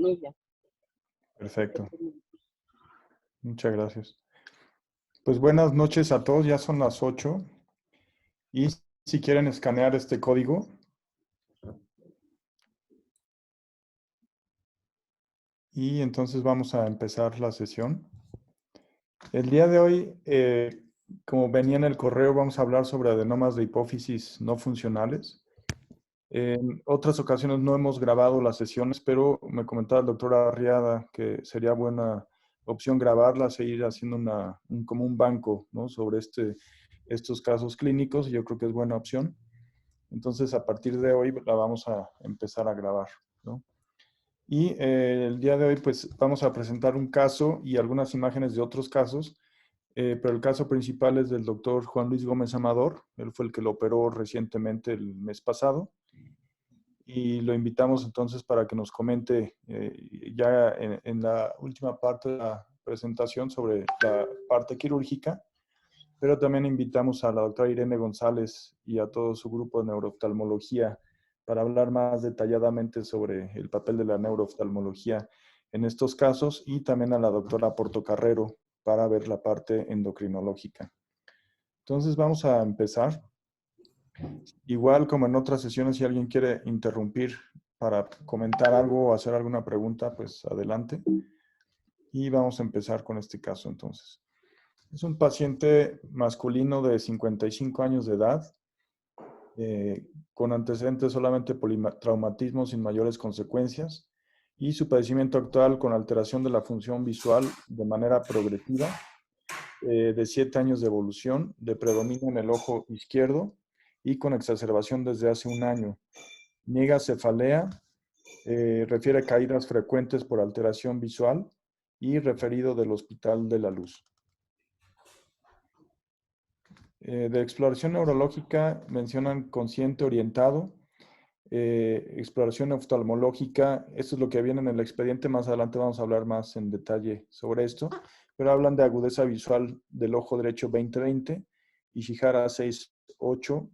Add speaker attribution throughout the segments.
Speaker 1: Y ya.
Speaker 2: Perfecto. Muchas gracias. Pues buenas noches a todos, ya son las 8 y si quieren escanear este código, y entonces vamos a empezar la sesión. El día de hoy, como venía en el correo, vamos a hablar sobre adenomas de hipófisis no funcionales. En otras ocasiones no hemos grabado las sesiones, pero me comentaba el doctor Arriada que sería buena opción grabarlas e ir haciendo como un banco, ¿no?, sobre estos casos clínicos, y yo creo que es buena opción. Entonces, a partir de hoy la vamos a empezar a grabar, ¿no? Y el día de hoy, pues, vamos a presentar un caso y algunas imágenes de otros casos, pero el caso principal es del doctor Juan Luis Gómez Amador. Él fue el que lo operó recientemente el mes pasado. Y lo invitamos entonces para que nos comente ya en la última parte de la presentación sobre la parte quirúrgica, pero también invitamos a la doctora Irene González y a todo su grupo de neurooftalmología para hablar más detalladamente sobre el papel de la neurooftalmología en estos casos, y también a la doctora Portocarrero para ver la parte endocrinológica. Entonces vamos a empezar. Igual como en otras sesiones, si alguien quiere interrumpir para comentar algo o hacer alguna pregunta, pues adelante. Y vamos a empezar con este caso entonces. Es un paciente masculino de 55 años de edad, con antecedentes solamente politraumatismo sin mayores consecuencias, y su padecimiento actual con alteración de la función visual de manera progresiva, de 7 años de evolución, de predominio en el ojo izquierdo y con exacerbación desde hace un año. Niega cefalea, refiere caídas frecuentes por alteración visual y referido del Hospital de la Luz. De exploración neurológica mencionan consciente orientado, exploración oftalmológica. Esto es lo que viene en el expediente, más adelante vamos a hablar más en detalle sobre esto, pero hablan de agudeza visual del ojo derecho 20/20, Ishihara 6/8,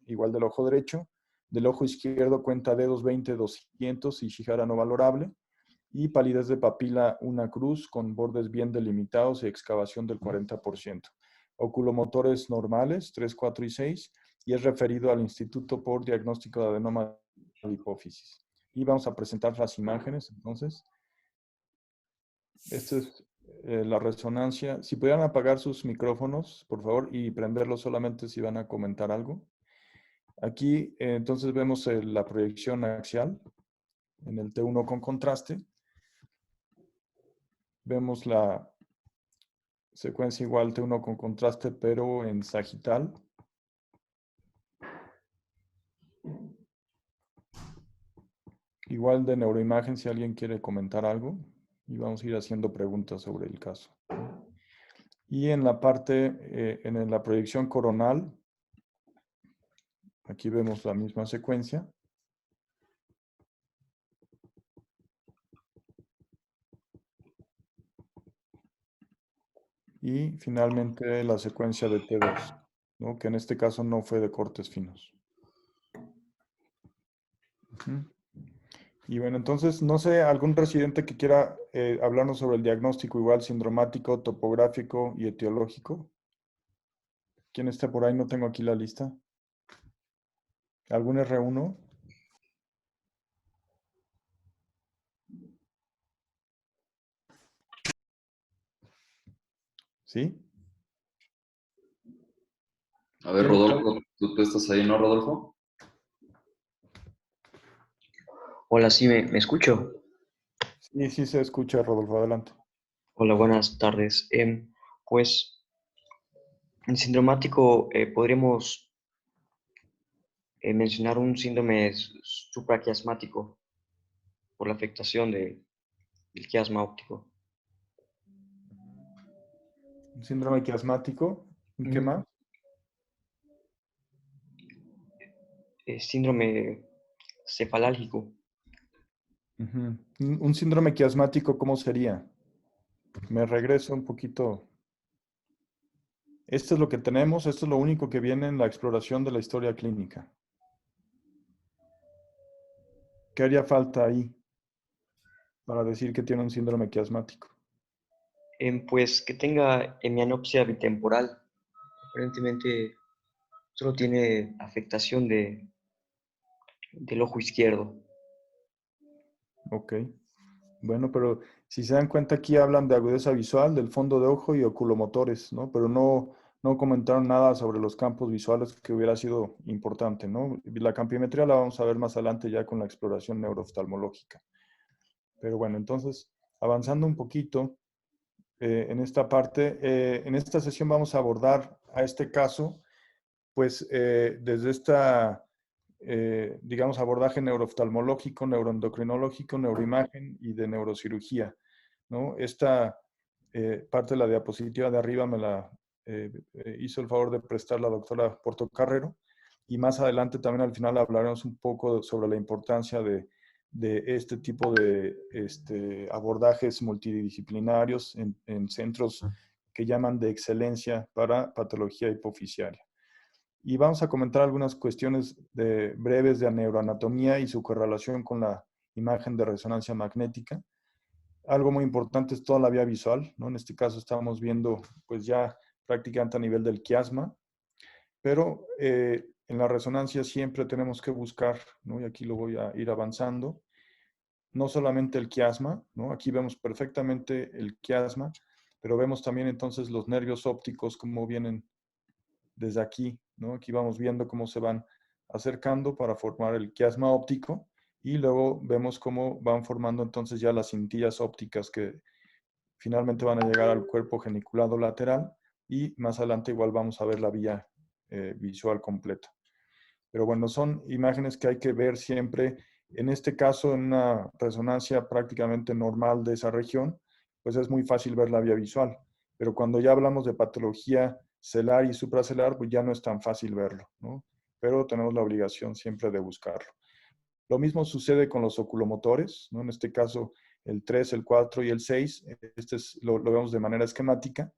Speaker 2: igual del ojo derecho. Del ojo izquierdo cuenta dedos 20/200, Ishihara no valorable, y palidez de papila una cruz con bordes bien delimitados y excavación del 40%. Oculomotores normales 3, 4 y 6, y es referido al Instituto por Diagnóstico de Adenoma de Hipófisis. Y vamos a presentar las imágenes entonces. Esta es la resonancia. Si pudieran apagar sus micrófonos, por favor, y prenderlos solamente si van a comentar algo. Aquí entonces vemos la proyección axial en el T1 con contraste. Vemos la secuencia igual T1 con contraste, pero en sagital. Igual de neuroimagen, si alguien quiere comentar algo, y vamos a ir haciendo preguntas sobre el caso. Y en la parte, en la proyección coronal, aquí vemos la misma secuencia. Y finalmente la secuencia de T2, ¿no?, que en este caso no fue de cortes finos. Y bueno, entonces, no sé, algún residente que quiera hablarnos sobre el diagnóstico igual sindromático, topográfico y etiológico. ¿Quién está por ahí? No tengo aquí la lista. ¿Algún R1? ¿Sí?
Speaker 3: A ver, Rodolfo, ¿tú estás ahí, no, Rodolfo?
Speaker 4: Hola, sí, me escucho.
Speaker 2: Sí, sí se escucha, Rodolfo, adelante.
Speaker 4: Hola, buenas tardes. Pues, en sindromático podríamos mencionar un síndrome supraquiasmático por la afectación del quiasma óptico.
Speaker 2: Un síndrome quiasmático. ¿Y qué más?
Speaker 4: Síndrome cefalálgico.
Speaker 2: Un síndrome quiasmático, ¿cómo sería? Me regreso un poquito. Esto es lo que tenemos, esto es lo único que viene en la exploración de la historia clínica. ¿Qué haría falta ahí? para decir que tiene un síndrome quiasmático?
Speaker 4: Pues que tenga hemianopsia bitemporal. Aparentemente solo tiene afectación del ojo izquierdo.
Speaker 2: Ok. Bueno, pero si se dan cuenta aquí hablan de agudeza visual, del fondo de ojo y oculomotores, ¿no? Pero no comentaron nada sobre los campos visuales que hubiera sido importante, ¿no? La campimetría la vamos a ver más adelante ya con la exploración neurooftalmológica. Pero bueno, entonces, avanzando un poquito en esta parte, en esta sesión vamos a abordar a este caso, pues desde esta digamos, abordaje neurooftalmológico, neuroendocrinológico, neuroimagen y de neurocirugía, ¿no? Esta parte de la diapositiva de arriba me la hizo el favor de prestar la doctora Portocarrero, y más adelante también al final hablaremos un poco sobre la importancia de este tipo de abordajes multidisciplinarios en centros que llaman de excelencia para patología hipoficiaria. Y vamos a comentar algunas cuestiones breves de neuroanatomía y su correlación con la imagen de resonancia magnética. Algo muy importante es toda la vía visual, ¿no? En este caso estamos viendo pues ya prácticamente a nivel del quiasma, pero en la resonancia siempre tenemos que buscar, ¿no? Y aquí lo voy a ir avanzando, no solamente el quiasma, ¿no? Aquí vemos perfectamente el quiasma, pero vemos también entonces los nervios ópticos, cómo vienen desde aquí, ¿no? Aquí vamos viendo cómo se van acercando para formar el quiasma óptico, y luego vemos cómo van formando entonces ya las cintillas ópticas que finalmente van a llegar al cuerpo geniculado lateral, y más adelante igual vamos a ver la vía visual completa. Pero bueno, son imágenes que hay que ver siempre. En este caso, en una resonancia prácticamente normal de esa región, pues es muy fácil ver la vía visual. Pero cuando ya hablamos de patología celular y supracelular, pues ya no es tan fácil verlo, ¿no? Pero tenemos la obligación siempre de buscarlo. Lo mismo sucede con los oculomotores, ¿no? En este caso, el 3, el 4 y el 6, lo vemos de manera esquemática,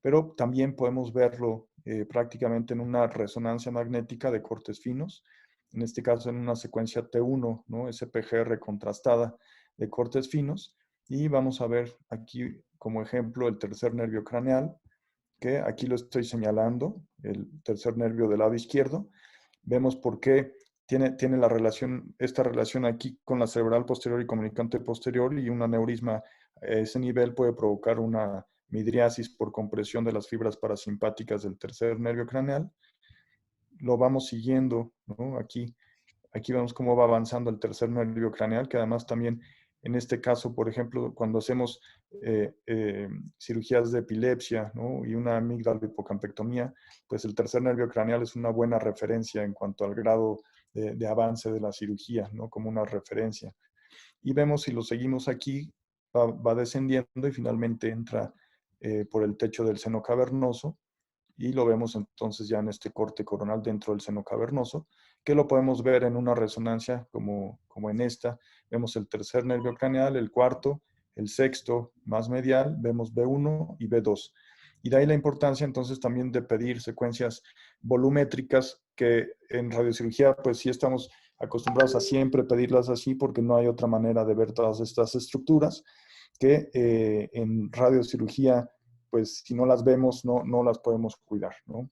Speaker 2: pero también podemos verlo prácticamente en una resonancia magnética de cortes finos, en este caso en una secuencia T1, ¿no? SPGR contrastada de cortes finos, y vamos a ver aquí como ejemplo el tercer nervio craneal, que aquí lo estoy señalando, el tercer nervio del lado izquierdo. Vemos por qué tiene esta relación aquí con la cerebral posterior y comunicante posterior, y un aneurisma a ese nivel puede provocar una midriasis por compresión de las fibras parasimpáticas del tercer nervio craneal. Lo vamos siguiendo, ¿no? Aquí vemos cómo va avanzando el tercer nervio craneal, que además también en este caso, por ejemplo, cuando hacemos cirugías de epilepsia, ¿no? Y una amígdala hipocampectomía, pues el tercer nervio craneal es una buena referencia en cuanto al grado de avance de la cirugía, ¿no? Como una referencia. Y vemos, si lo seguimos aquí, va descendiendo y finalmente entra por el techo del seno cavernoso, y lo vemos entonces ya en este corte coronal dentro del seno cavernoso, que lo podemos ver en una resonancia como en esta. Vemos el tercer nervio craneal, el cuarto, el sexto más medial, vemos B1 y B2. Y de ahí la importancia entonces también de pedir secuencias volumétricas, que en radiocirugía pues sí estamos acostumbrados a siempre pedirlas así, porque no hay otra manera de ver todas estas estructuras, que en radiocirugía pues si no las vemos, no las podemos cuidar, ¿no?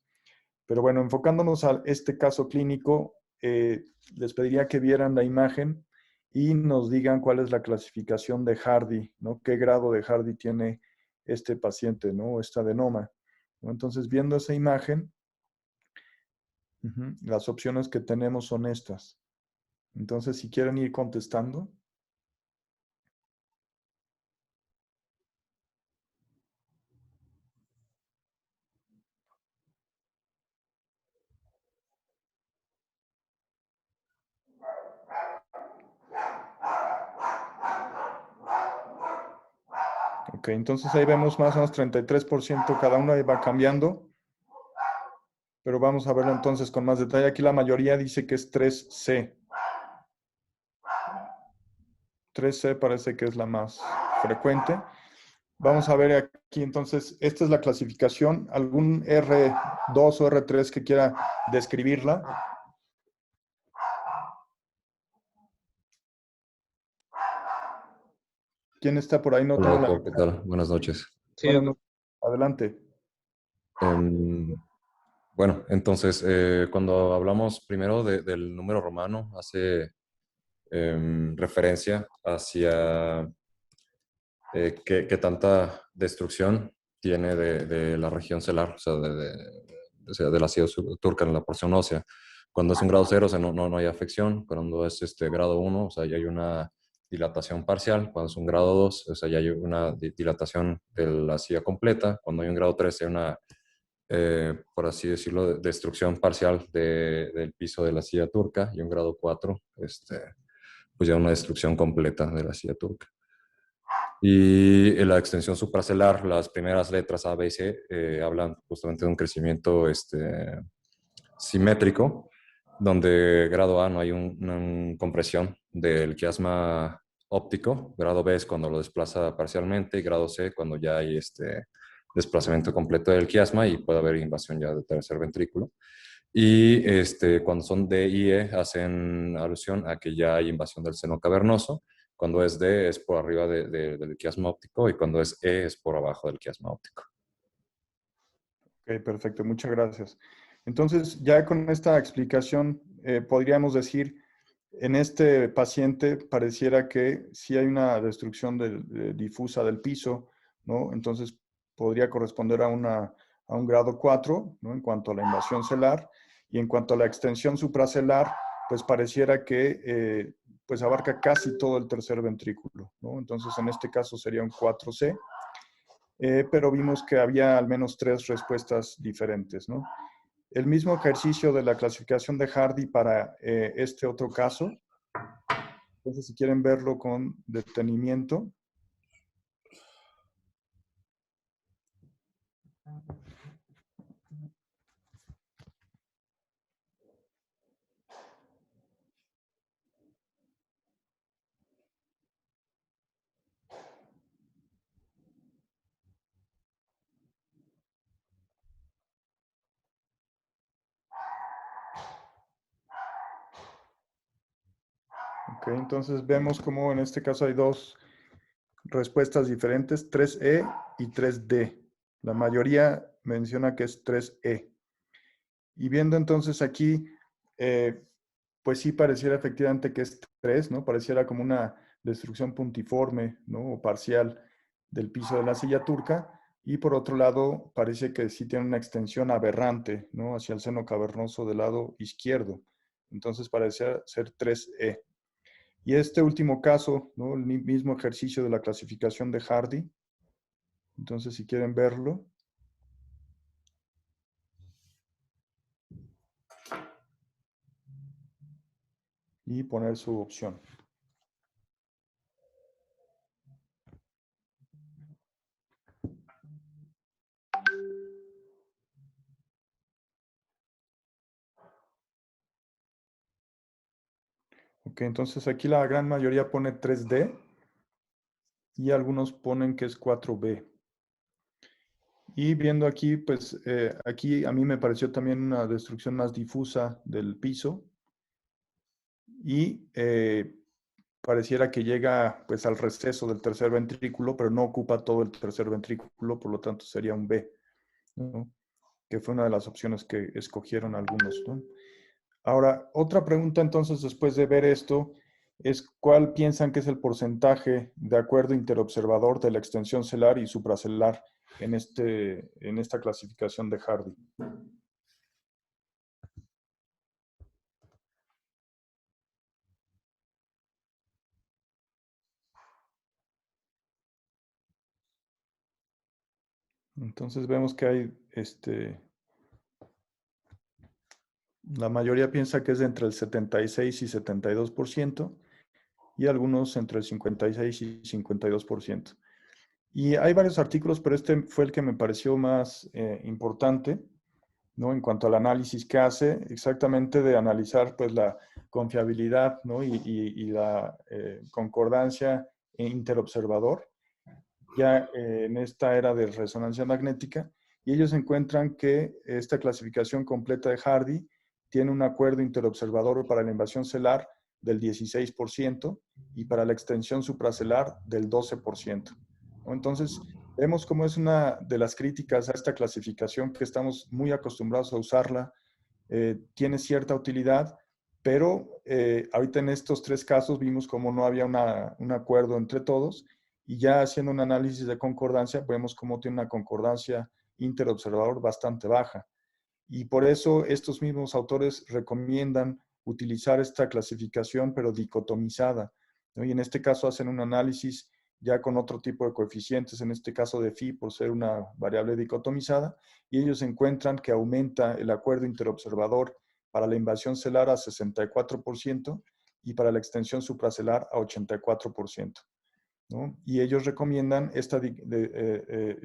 Speaker 2: Pero bueno, enfocándonos a este caso clínico, les pediría que vieran la imagen y nos digan cuál es la clasificación de Hardy, ¿no? ¿Qué grado de Hardy tiene este paciente, ¿no? Este adenoma, ¿no? Entonces, viendo esa imagen, las opciones que tenemos son estas. Entonces, si quieren ir contestando. Ok, entonces ahí vemos más o menos 33% cada uno, ahí va cambiando. Pero vamos a verlo entonces con más detalle. Aquí la mayoría dice que es 3C. 3C parece que es la más frecuente. Vamos a ver aquí entonces, esta es la clasificación. ¿Algún R2 o R3 que quiera describirla? ¿Quién está por ahí? No
Speaker 1: Hola,
Speaker 2: tengo la...
Speaker 1: doctor, ¿qué tal? Buenas noches.
Speaker 4: Sí,
Speaker 2: Buenas noches. Adelante.
Speaker 1: Bueno, entonces, cuando hablamos primero del número romano, hace referencia hacia qué tanta destrucción tiene de la región celar, o sea, o sea, del ácido turca en la porción ósea. Cuando es un grado 0, o sea, no hay afección. Cuando es grado 1, o sea, ya hay una dilatación parcial. Cuando es un grado 2, o sea, ya hay una dilatación de la silla completa. Cuando hay un grado 3, hay una, por así decirlo, destrucción parcial del piso de la silla turca. Y un grado 4, pues ya una destrucción completa de la silla turca. Y en la extensión supracelular, las primeras letras A, B y C hablan justamente de un crecimiento simétrico, donde grado A no hay una compresión del quiasma óptico, grado B es cuando lo desplaza parcialmente, y grado C cuando ya hay desplazamiento completo del quiasma y puede haber invasión ya del tercer ventrículo. Y cuando son D y E hacen alusión a que ya hay invasión del seno cavernoso. Cuando es D es por arriba del quiasma óptico y cuando es E es por abajo del quiasma óptico.
Speaker 2: Ok, perfecto, muchas gracias. Entonces, ya con esta explicación, podríamos decir, en este paciente pareciera que sí hay una destrucción difusa del piso, ¿no? Entonces, podría corresponder a un grado 4, ¿no? En cuanto a la invasión celar, y en cuanto a la extensión supracelar, pues pareciera que pues abarca casi todo el tercer ventrículo, ¿no? Entonces, en este caso sería un 4C. Pero vimos que había al menos 3 respuestas diferentes, ¿no? El mismo ejercicio de la clasificación de Hardy para este otro caso. Entonces, si quieren verlo con detenimiento. Ok, entonces vemos como en este caso hay 2 respuestas diferentes, 3E y 3D. La mayoría menciona que es 3E. Y viendo entonces aquí, pues sí pareciera efectivamente que es 3, ¿no? Pareciera como una destrucción puntiforme, ¿no? O parcial del piso de la silla turca. Y por otro lado, parece que sí tiene una extensión aberrante, ¿no? Hacia el seno cavernoso del lado izquierdo. Entonces parece ser 3E. Y este último caso, ¿no? El mismo ejercicio de la clasificación de Hardy. Entonces, si quieren verlo. Y poner su opción. Ok, entonces aquí la gran mayoría pone 3D y algunos ponen que es 4B. Y viendo aquí, pues aquí a mí me pareció también una destrucción más difusa del piso y pareciera que llega pues al receso del tercer ventrículo, pero no ocupa todo el tercer ventrículo, por lo tanto sería un B, ¿no? Que fue una de las opciones que escogieron algunos, ¿no? Ahora, otra pregunta entonces después de ver esto es ¿cuál piensan que es el porcentaje de acuerdo interobservador de la extensión celar y supracelular en esta clasificación de Hardy? Entonces vemos que hay, la mayoría piensa que es entre el 76 y 72% y algunos entre el 56 y 52%. Y hay varios artículos, pero este fue el que me pareció más importante, ¿no? En cuanto al análisis que hace, exactamente de analizar pues la confiabilidad, ¿no? y la concordancia interobservador, ya en esta era de resonancia magnética, y ellos encuentran que esta clasificación completa de Hardy tiene un acuerdo interobservador para la invasión celar del 16% y para la extensión supracelular del 12%. ¿No? Entonces, vemos cómo es una de las críticas a esta clasificación que estamos muy acostumbrados a usarla. Tiene cierta utilidad, pero ahorita en estos 3 casos vimos cómo no había un acuerdo entre todos y ya haciendo un análisis de concordancia vemos cómo tiene una concordancia interobservador bastante baja. Y por eso estos mismos autores recomiendan utilizar esta clasificación, pero dicotomizada, ¿no? Y en este caso hacen un análisis ya con otro tipo de coeficientes, en este caso de phi por ser una variable dicotomizada, y ellos encuentran que aumenta el acuerdo interobservador para la invasión celular a 64% y para la extensión supracelular a 84%. ¿No? Y ellos recomiendan,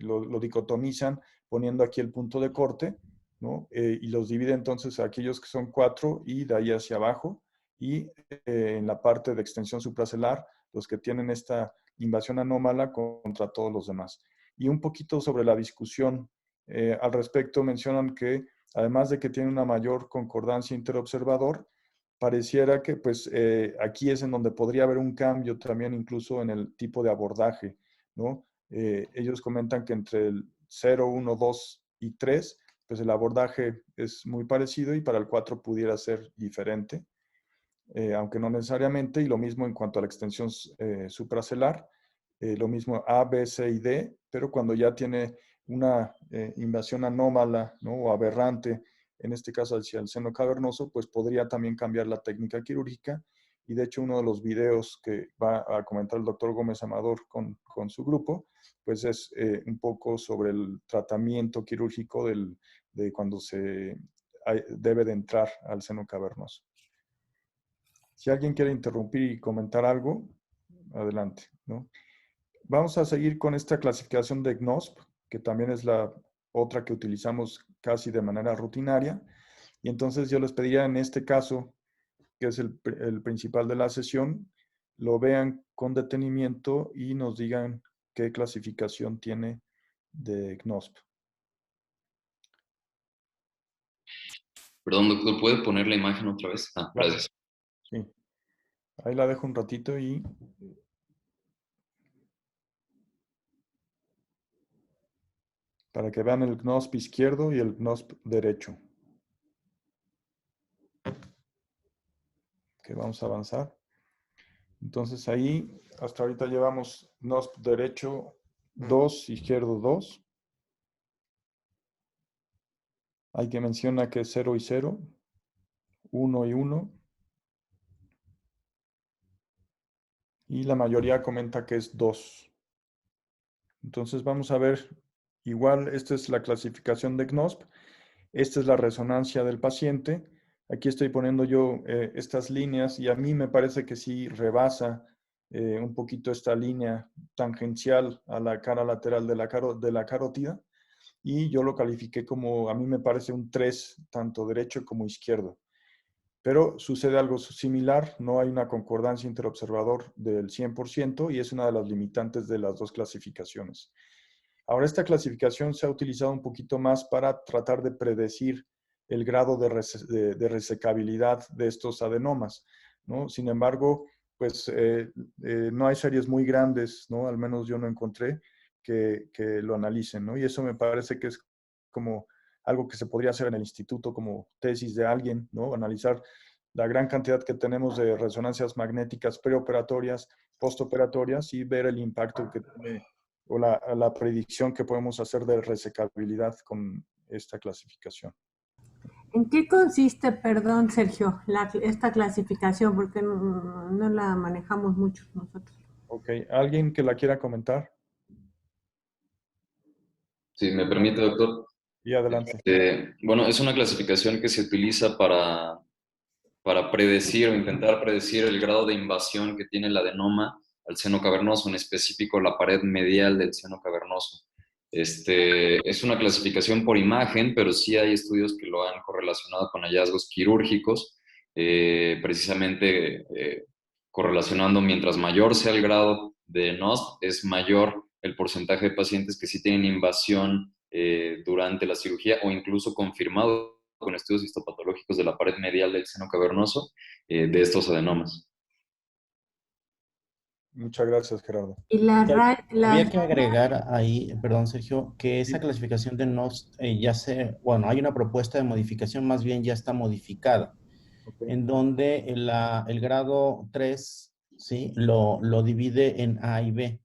Speaker 2: lo dicotomizan poniendo aquí el punto de corte, ¿no? Y los divide entonces a aquellos que son 4 y de ahí hacia abajo, y en la parte de extensión supracelular, los que tienen esta invasión anómala contra todos los demás. Y un poquito sobre la discusión al respecto, mencionan que además de que tiene una mayor concordancia interobservador, pareciera que pues aquí es en donde podría haber un cambio también incluso en el tipo de abordaje, ¿no? Ellos comentan que entre el 0, 1, 2 y 3, pues el abordaje es muy parecido y para el 4 pudiera ser diferente, aunque no necesariamente, y lo mismo en cuanto a la extensión supracelular, lo mismo A, B, C y D, pero cuando ya tiene una invasión anómala, ¿no? O aberrante, en este caso hacia el seno cavernoso, pues podría también cambiar la técnica quirúrgica. Y de hecho uno de los videos que va a comentar el doctor Gómez Amador con su grupo, pues es un poco sobre el tratamiento quirúrgico de cuando debe de entrar al seno cavernoso. Si alguien quiere interrumpir y comentar algo, adelante, ¿no? Vamos a seguir con esta clasificación de GNOSP, que también es la otra que utilizamos casi de manera rutinaria. Y entonces yo les pediría en este caso, que es el principal de la sesión, lo vean con detenimiento y nos digan qué clasificación tiene de GNOSP.
Speaker 3: Perdón, doctor, ¿puede poner la imagen otra vez? Ah, gracias.
Speaker 2: Sí. Ahí la dejo un ratito y... para que vean el GNOSP izquierdo y el GNOSP derecho. Ok, vamos a avanzar. Entonces ahí, hasta ahorita llevamos GNOSP derecho 2, izquierdo 2. Hay que menciona que es 0 y 0, 1 y 1. Y la mayoría comenta que es 2. Entonces vamos a ver, igual esta es la clasificación de GNOSP. Esta es la resonancia del paciente. Aquí estoy poniendo yo estas líneas y a mí me parece que sí rebasa un poquito esta línea tangencial a la cara lateral de la carótida. Y yo lo califiqué como, a mí me parece un 3, tanto derecho como izquierdo. Pero sucede algo similar, no hay una concordancia interobservador del 100% y es una de las limitantes de las dos clasificaciones. Ahora, esta clasificación se ha utilizado un poquito más para tratar de predecir el grado de resecabilidad de estos adenomas, ¿no? Sin embargo, pues no hay series muy grandes, ¿no? Al menos yo no encontré que lo analicen, ¿no? Y eso me parece que es como algo que se podría hacer en el instituto como tesis de alguien, ¿no? Analizar la gran cantidad que tenemos de resonancias magnéticas preoperatorias, postoperatorias y ver el impacto que tiene o la predicción que podemos hacer de resecabilidad con esta clasificación.
Speaker 5: ¿En qué consiste, perdón, Sergio, esta clasificación? Porque no la manejamos mucho nosotros.
Speaker 2: Ok, ¿alguien que la quiera comentar?
Speaker 3: Si me permite, doctor.
Speaker 2: Y adelante.
Speaker 3: Bueno, es una clasificación que se utiliza para predecir o intentar predecir el grado de invasión que tiene el adenoma al seno cavernoso, en específico la pared medial del seno cavernoso. Es una clasificación por imagen, pero sí hay estudios que lo han correlacionado con hallazgos quirúrgicos, precisamente correlacionando mientras mayor sea el grado de NOSP, es mayor el porcentaje de pacientes que sí tienen invasión durante la cirugía o incluso confirmado con estudios histopatológicos de la pared medial del seno cavernoso de estos adenomas.
Speaker 2: Muchas gracias, Gerardo.
Speaker 5: Y las,
Speaker 6: Que
Speaker 5: ra-
Speaker 6: Había
Speaker 5: las
Speaker 6: que agregar ahí, perdón, Sergio, que esa
Speaker 2: Sí.
Speaker 6: clasificación de NOS bueno, hay una propuesta de modificación, más bien ya está modificada,
Speaker 2: Ok.
Speaker 6: en donde el grado 3, ¿sí? Lo divide en A y B.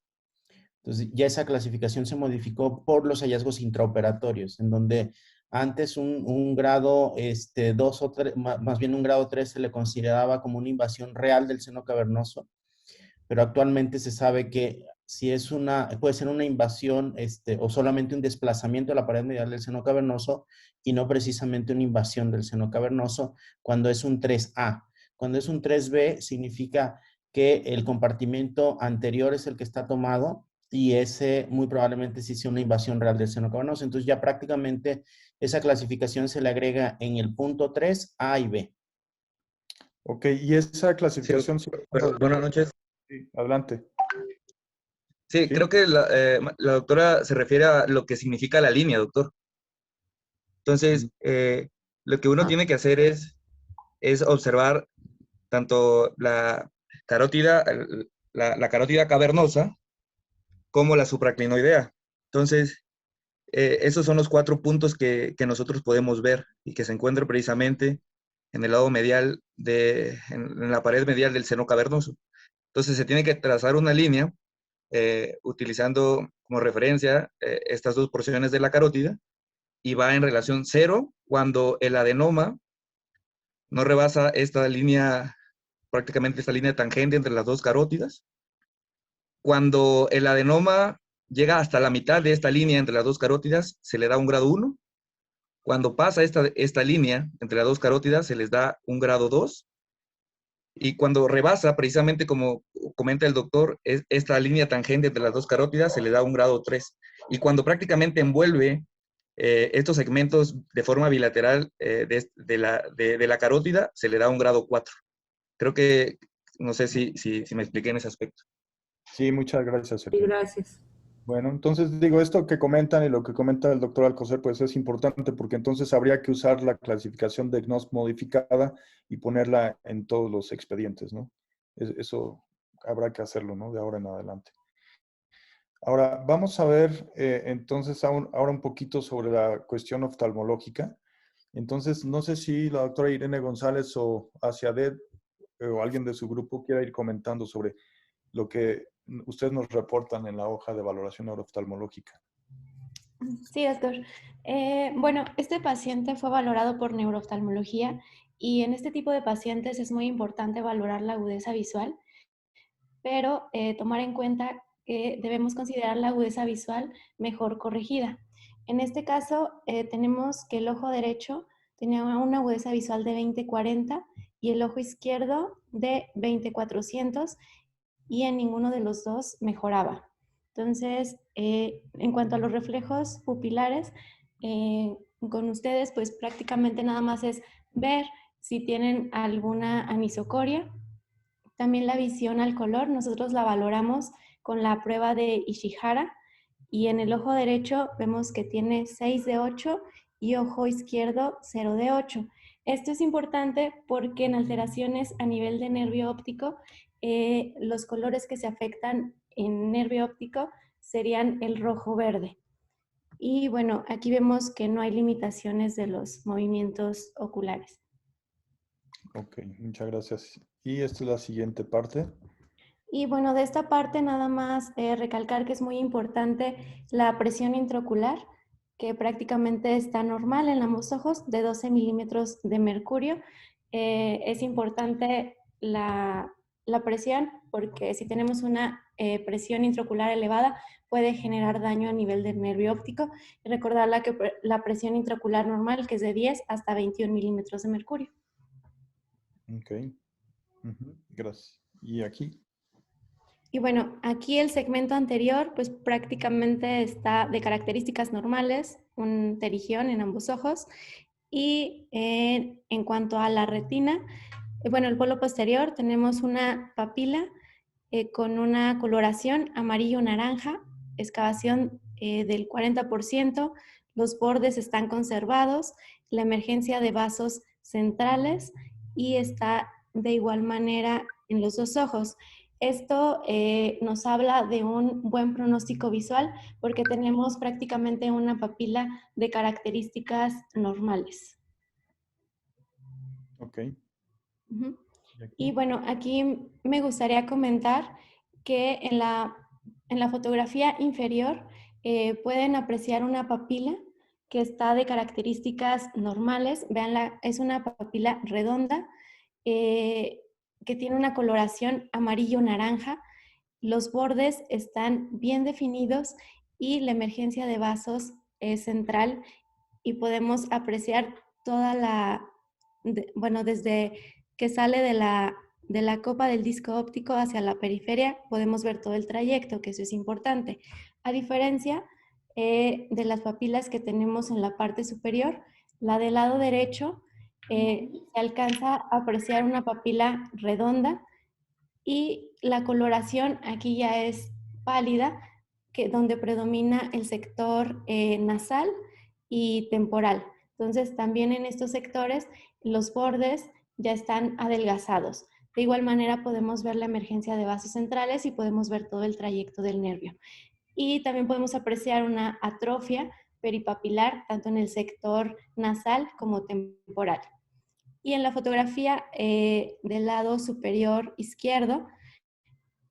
Speaker 6: Entonces, ya esa clasificación se modificó por los hallazgos intraoperatorios, en donde antes un grado 2 o 3, más bien un grado 3 se le consideraba como una invasión real del seno cavernoso, pero actualmente se sabe que si es puede ser una invasión o solamente un desplazamiento de la pared medial del seno cavernoso y no precisamente una invasión del seno cavernoso cuando es un 3A. Cuando es un 3B significa que el compartimento anterior es el que está tomado y ese muy probablemente sí sea una invasión real del seno cavernoso. Entonces ya prácticamente esa clasificación se le agrega en el punto 3, A y B.
Speaker 2: Ok, y esa
Speaker 7: Sí,
Speaker 2: clasificación...
Speaker 7: buenas noches.
Speaker 2: Sí, adelante.
Speaker 7: Sí,
Speaker 2: Sí.
Speaker 7: creo que la doctora se refiere a lo que significa la línea, doctor. Entonces, lo que uno tiene que hacer es observar tanto la carótida, la carótida cavernosa como la supraclinoidea. Entonces, esos son los 4 puntos que nosotros podemos ver y que se encuentran precisamente en el lado medial, en la pared medial del seno cavernoso. Entonces, se tiene que trazar una línea utilizando como referencia estas 2 porciones de la carótida y va en relación 0 cuando el adenoma no rebasa esta línea, prácticamente esta línea tangente entre las 2 carótidas. Cuando el adenoma llega hasta la mitad de esta línea entre las 2 carótidas, se le da un grado 1. Cuando pasa esta línea entre las 2 carótidas, se les da un grado 2. Y cuando rebasa, precisamente como comenta el doctor, esta línea tangente entre las 2 carótidas, se le da un grado 3. Y cuando prácticamente envuelve estos segmentos de forma bilateral de la carótida, se le da un grado 4. Creo que, no sé si me expliqué en ese aspecto.
Speaker 2: Sí, muchas gracias,
Speaker 5: Sí,
Speaker 2: Sergio.
Speaker 5: gracias.
Speaker 2: Bueno, entonces digo, esto que comentan y lo que comenta el doctor Alcocer, pues es importante porque entonces habría que usar la clasificación de GNOS modificada y ponerla en todos los expedientes, ¿no? Eso habrá que hacerlo, ¿no? De ahora en adelante. Ahora, vamos a ver entonces ahora un poquito sobre la cuestión oftalmológica. Entonces, no sé si la doctora Irene González o Asiadet o alguien de su grupo quiera ir comentando sobre lo que ustedes nos reportan en la hoja de valoración neurooftalmológica.
Speaker 8: Sí, doctor. Bueno, este paciente fue valorado por neurooftalmología y en este tipo de pacientes es muy importante valorar la agudeza visual, pero tomar en cuenta que debemos considerar la agudeza visual mejor corregida. En este caso, tenemos que el ojo derecho tenía una agudeza visual de 20/40 y el ojo izquierdo de 20/400 y en ninguno de los dos mejoraba. Entonces, en cuanto a los reflejos pupilares, con ustedes, pues prácticamente nada más es ver si tienen alguna anisocoria. También la visión al color, nosotros la valoramos con la prueba de Ishihara y en el ojo derecho vemos que tiene 6 de 8 y ojo izquierdo 0 de 8. Esto es importante porque en alteraciones a nivel de nervio óptico, los colores que se afectan en nervio óptico serían el rojo-verde. Y bueno, aquí vemos que no hay limitaciones de los movimientos oculares.
Speaker 2: Ok, muchas gracias. Y esta es la siguiente parte.
Speaker 8: Y bueno, de esta parte nada más recalcar que es muy importante la presión intraocular, que prácticamente está normal en ambos ojos, de 12 milímetros de mercurio. Es importante la presión porque si tenemos una presión intraocular elevada puede generar daño a nivel del nervio óptico. Y recordar la presión intraocular normal, que es de 10 hasta 21 milímetros de mercurio.
Speaker 2: Ok, gracias. Y aquí.
Speaker 8: Y bueno, aquí el segmento anterior pues prácticamente está de características normales, un terigión en ambos ojos. Y en cuanto a la retina, bueno, el polo posterior tenemos una papila con una coloración amarillo-naranja, excavación del 40%, los bordes están conservados, la emergencia de vasos centrales y está de igual manera en los dos ojos. Esto nos habla de un buen pronóstico visual porque tenemos prácticamente una papila de características normales.
Speaker 2: Ok.
Speaker 8: Ujú.
Speaker 2: ¿Y aquí?
Speaker 8: Y bueno, aquí me gustaría comentar que en la fotografía inferior pueden apreciar una papila que está de características normales. Veanla, es una papila redonda que tiene una coloración amarillo-naranja. Los bordes están bien definidos y la emergencia de vasos es central y podemos apreciar toda bueno, desde que sale de la copa del disco óptico hacia la periferia, podemos ver todo el trayecto, que eso es importante. A diferencia de las papilas que tenemos en la parte superior, la del lado derecho se alcanza a apreciar una papila redonda y la coloración aquí ya es pálida, donde predomina el sector nasal y temporal. Entonces, también en estos sectores, los bordes ya están adelgazados. De igual manera, podemos ver la emergencia de vasos centrales y podemos ver todo el trayecto del nervio. Y también podemos apreciar una atrofia peripapilar, tanto en el sector nasal como temporal. Y en la fotografía del lado superior izquierdo,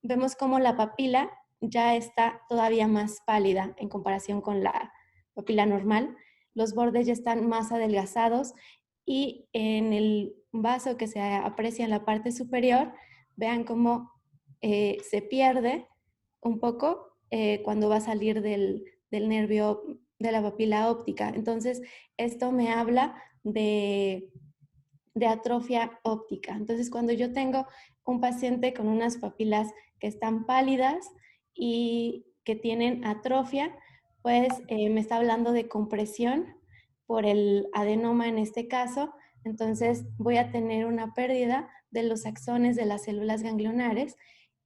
Speaker 8: vemos como la papila ya está todavía más pálida en comparación con la papila normal. Los bordes ya están más adelgazados y en el vaso que se aprecia en la parte superior, vean cómo se pierde un poco cuando va a salir del nervio de la papila óptica. Entonces, esto me habla de atrofia óptica. Entonces, cuando yo tengo un paciente con unas papilas que están pálidas y que tienen atrofia, pues me está hablando de compresión por el adenoma en este caso. Entonces, voy a tener una pérdida de los axones de las células ganglionares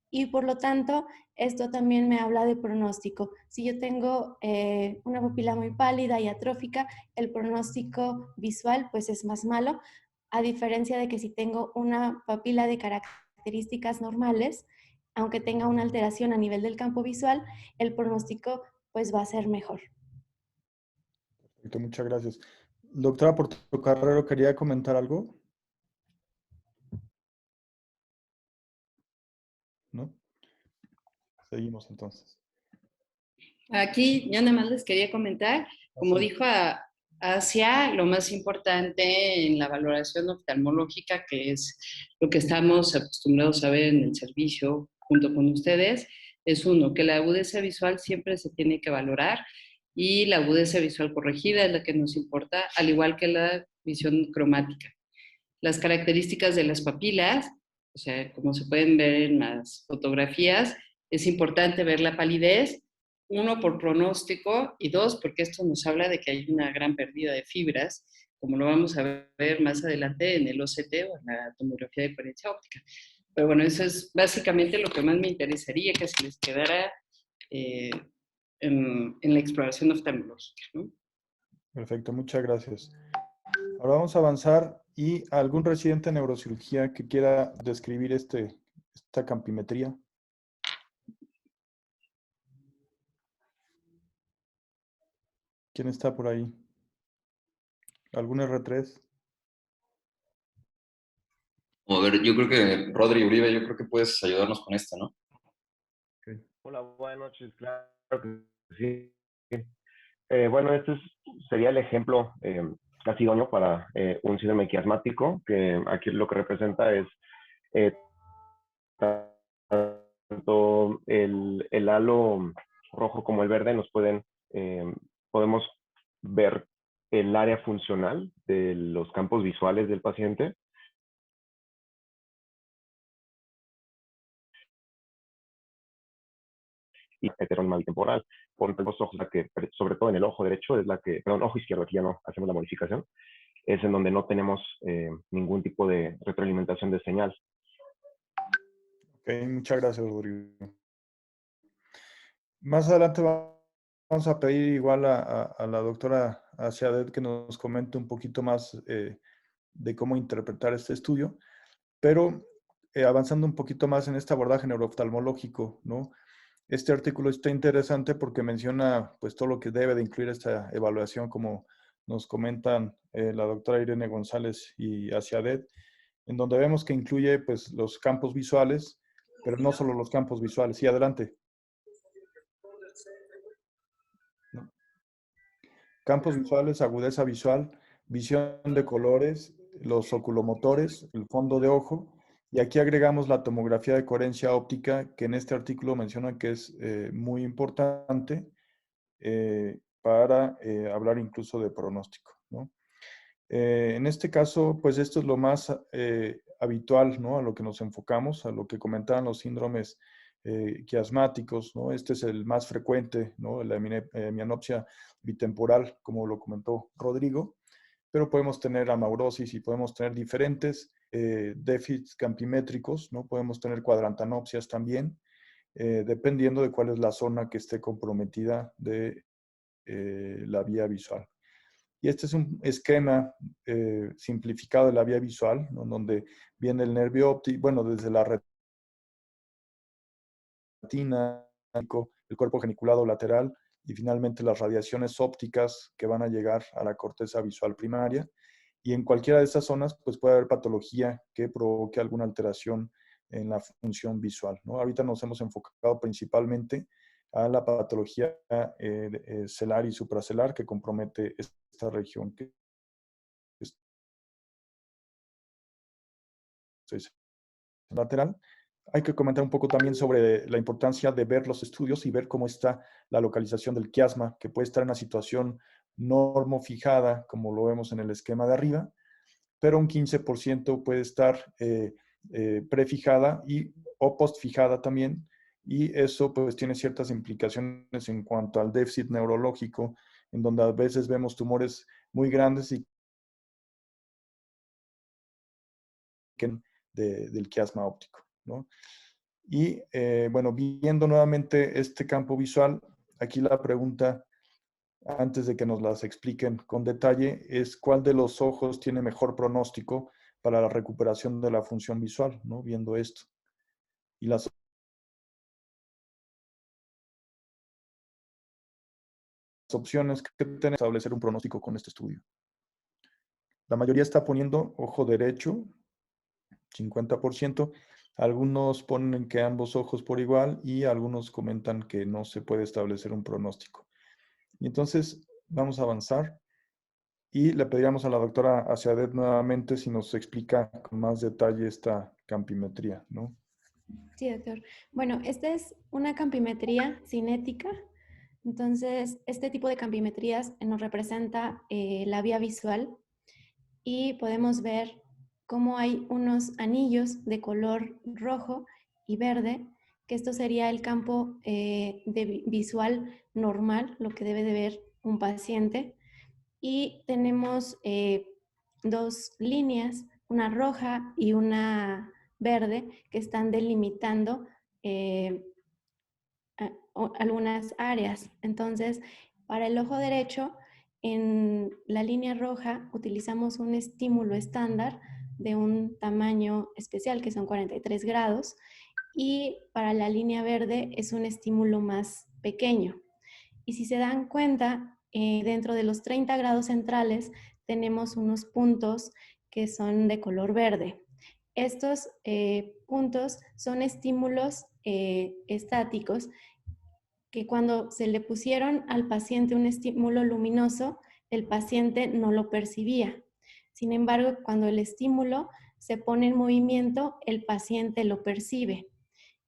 Speaker 8: y por lo tanto, esto también me habla de pronóstico. Si yo tengo una papila muy pálida y atrófica, el pronóstico visual pues es más malo, a diferencia de que si tengo una papila de características normales, aunque tenga una alteración a nivel del campo visual, el pronóstico pues va a ser mejor.
Speaker 2: Perfecto, muchas gracias. Doctora Portocarrero, ¿quería comentar algo? ¿No? Seguimos entonces.
Speaker 9: Aquí yo nada más les quería comentar, como dijo Asia, lo más importante en la valoración oftalmológica, que es lo que estamos acostumbrados a ver en el servicio junto con ustedes, es uno, que la agudeza visual siempre se tiene que valorar y la agudeza visual corregida es la que nos importa, al igual que la visión cromática. Las características de las papilas, o sea, como se pueden ver en las fotografías, es importante ver la palidez, uno, por pronóstico, y dos, porque esto nos habla de que hay una gran pérdida de fibras, como lo vamos a ver más adelante en el OCT o en la tomografía de coherencia óptica. Pero bueno, eso es básicamente lo que más me interesaría que se les quedara en la exploración oftalmológica, ¿no?
Speaker 2: Perfecto, muchas gracias. Ahora vamos a avanzar y algún residente de neurocirugía que quiera describir esta campimetría. ¿Quién está por ahí? ¿Algún R3?
Speaker 3: A ver, yo creo que Rodri Uribe, yo creo que puedes ayudarnos con esta, ¿no?
Speaker 2: Okay.
Speaker 10: Hola, buenas noches, claro que sí. Bueno, sería el ejemplo casi idóneo para un síndrome quiasmático, que aquí lo que representa es tanto el halo rojo como el verde podemos ver el área funcional de los campos visuales del paciente. Y heteronormal temporal, por los ojos, sobre todo en el ojo derecho, ojo izquierdo, aquí ya no hacemos la modificación, es en donde no tenemos ningún tipo de retroalimentación de señal.
Speaker 2: Ok, muchas gracias, Rodrigo. Más adelante vamos a pedir igual a la doctora Asiadet que nos comente un poquito más de cómo interpretar este estudio, pero avanzando un poquito más en este abordaje neurooftalmológico, ¿no? Este artículo está interesante porque menciona pues todo lo que debe de incluir esta evaluación, como nos comentan la doctora Irene González y Asiadet, en donde vemos que incluye pues los campos visuales, pero no solo los campos visuales. Sí, adelante. ¿No? Campos visuales, agudeza visual, visión de colores, los oculomotores, el fondo de ojo, y aquí agregamos la tomografía de coherencia óptica, que en este artículo menciona que es muy importante para hablar incluso de pronóstico, ¿no? En este caso, pues esto es lo más habitual, ¿no? A lo que nos enfocamos, a lo que comentaban los síndromes quiasmáticos, ¿no? Este es el más frecuente, ¿no? La hemianopsia bitemporal, como lo comentó Rodrigo, pero podemos tener amaurosis y podemos tener diferentes déficits campimétricos, ¿no? Podemos tener cuadrantanopsias también, dependiendo de cuál es la zona que esté comprometida de la vía visual. Y este es un esquema simplificado de la vía visual, ¿no? Donde viene el nervio óptico, bueno, desde la retina, el cuerpo geniculado lateral y finalmente las radiaciones ópticas que van a llegar a la corteza visual primaria. Y en cualquiera de estas zonas pues puede haber patología que provoque alguna alteración en la función visual, ¿no? Ahorita nos hemos enfocado principalmente a la patología celar y supracelar que compromete esta región que es lateral. Hay que comentar un poco también sobre la importancia de ver los estudios y ver cómo está la localización del quiasma, que puede estar en una situación normofijada, como lo vemos en el esquema de arriba, pero un 15% puede estar prefijada o postfijada también, y eso pues tiene ciertas implicaciones en cuanto al déficit neurológico, en donde a veces vemos tumores muy grandes y del quiasma óptico, ¿no? Y bueno, viendo nuevamente este campo visual, aquí la pregunta, antes de que nos las expliquen con detalle, es cuál de los ojos tiene mejor pronóstico para la recuperación de la función visual, ¿no? Viendo esto. Y las opciones que tenemos para establecer un pronóstico con este estudio. La mayoría está poniendo ojo derecho, 50%. Algunos ponen que ambos ojos por igual y algunos comentan que no se puede establecer un pronóstico. Y entonces vamos a avanzar y le pediríamos a la doctora Asiadet nuevamente si nos explica con más detalle esta campimetría, ¿no?
Speaker 8: Sí, doctor. Bueno, esta es una campimetría cinética. Entonces, este tipo de campimetrías nos representa la vía visual y podemos ver cómo hay unos anillos de color rojo y verde, que esto sería el campo visual normal, lo que debe de ver un paciente. Y tenemos dos líneas, una roja y una verde, que están delimitando algunas áreas. Entonces, para el ojo derecho, en la línea roja utilizamos un estímulo estándar de un tamaño especial, que son 43 grados, y para la línea verde es un estímulo más pequeño. Y si se dan cuenta, dentro de los 30 grados centrales tenemos unos puntos que son de color verde. Estos puntos son estímulos estáticos que cuando se le pusieron al paciente un estímulo luminoso, el paciente no lo percibía. Sin embargo, cuando el estímulo se pone en movimiento, el paciente lo percibe.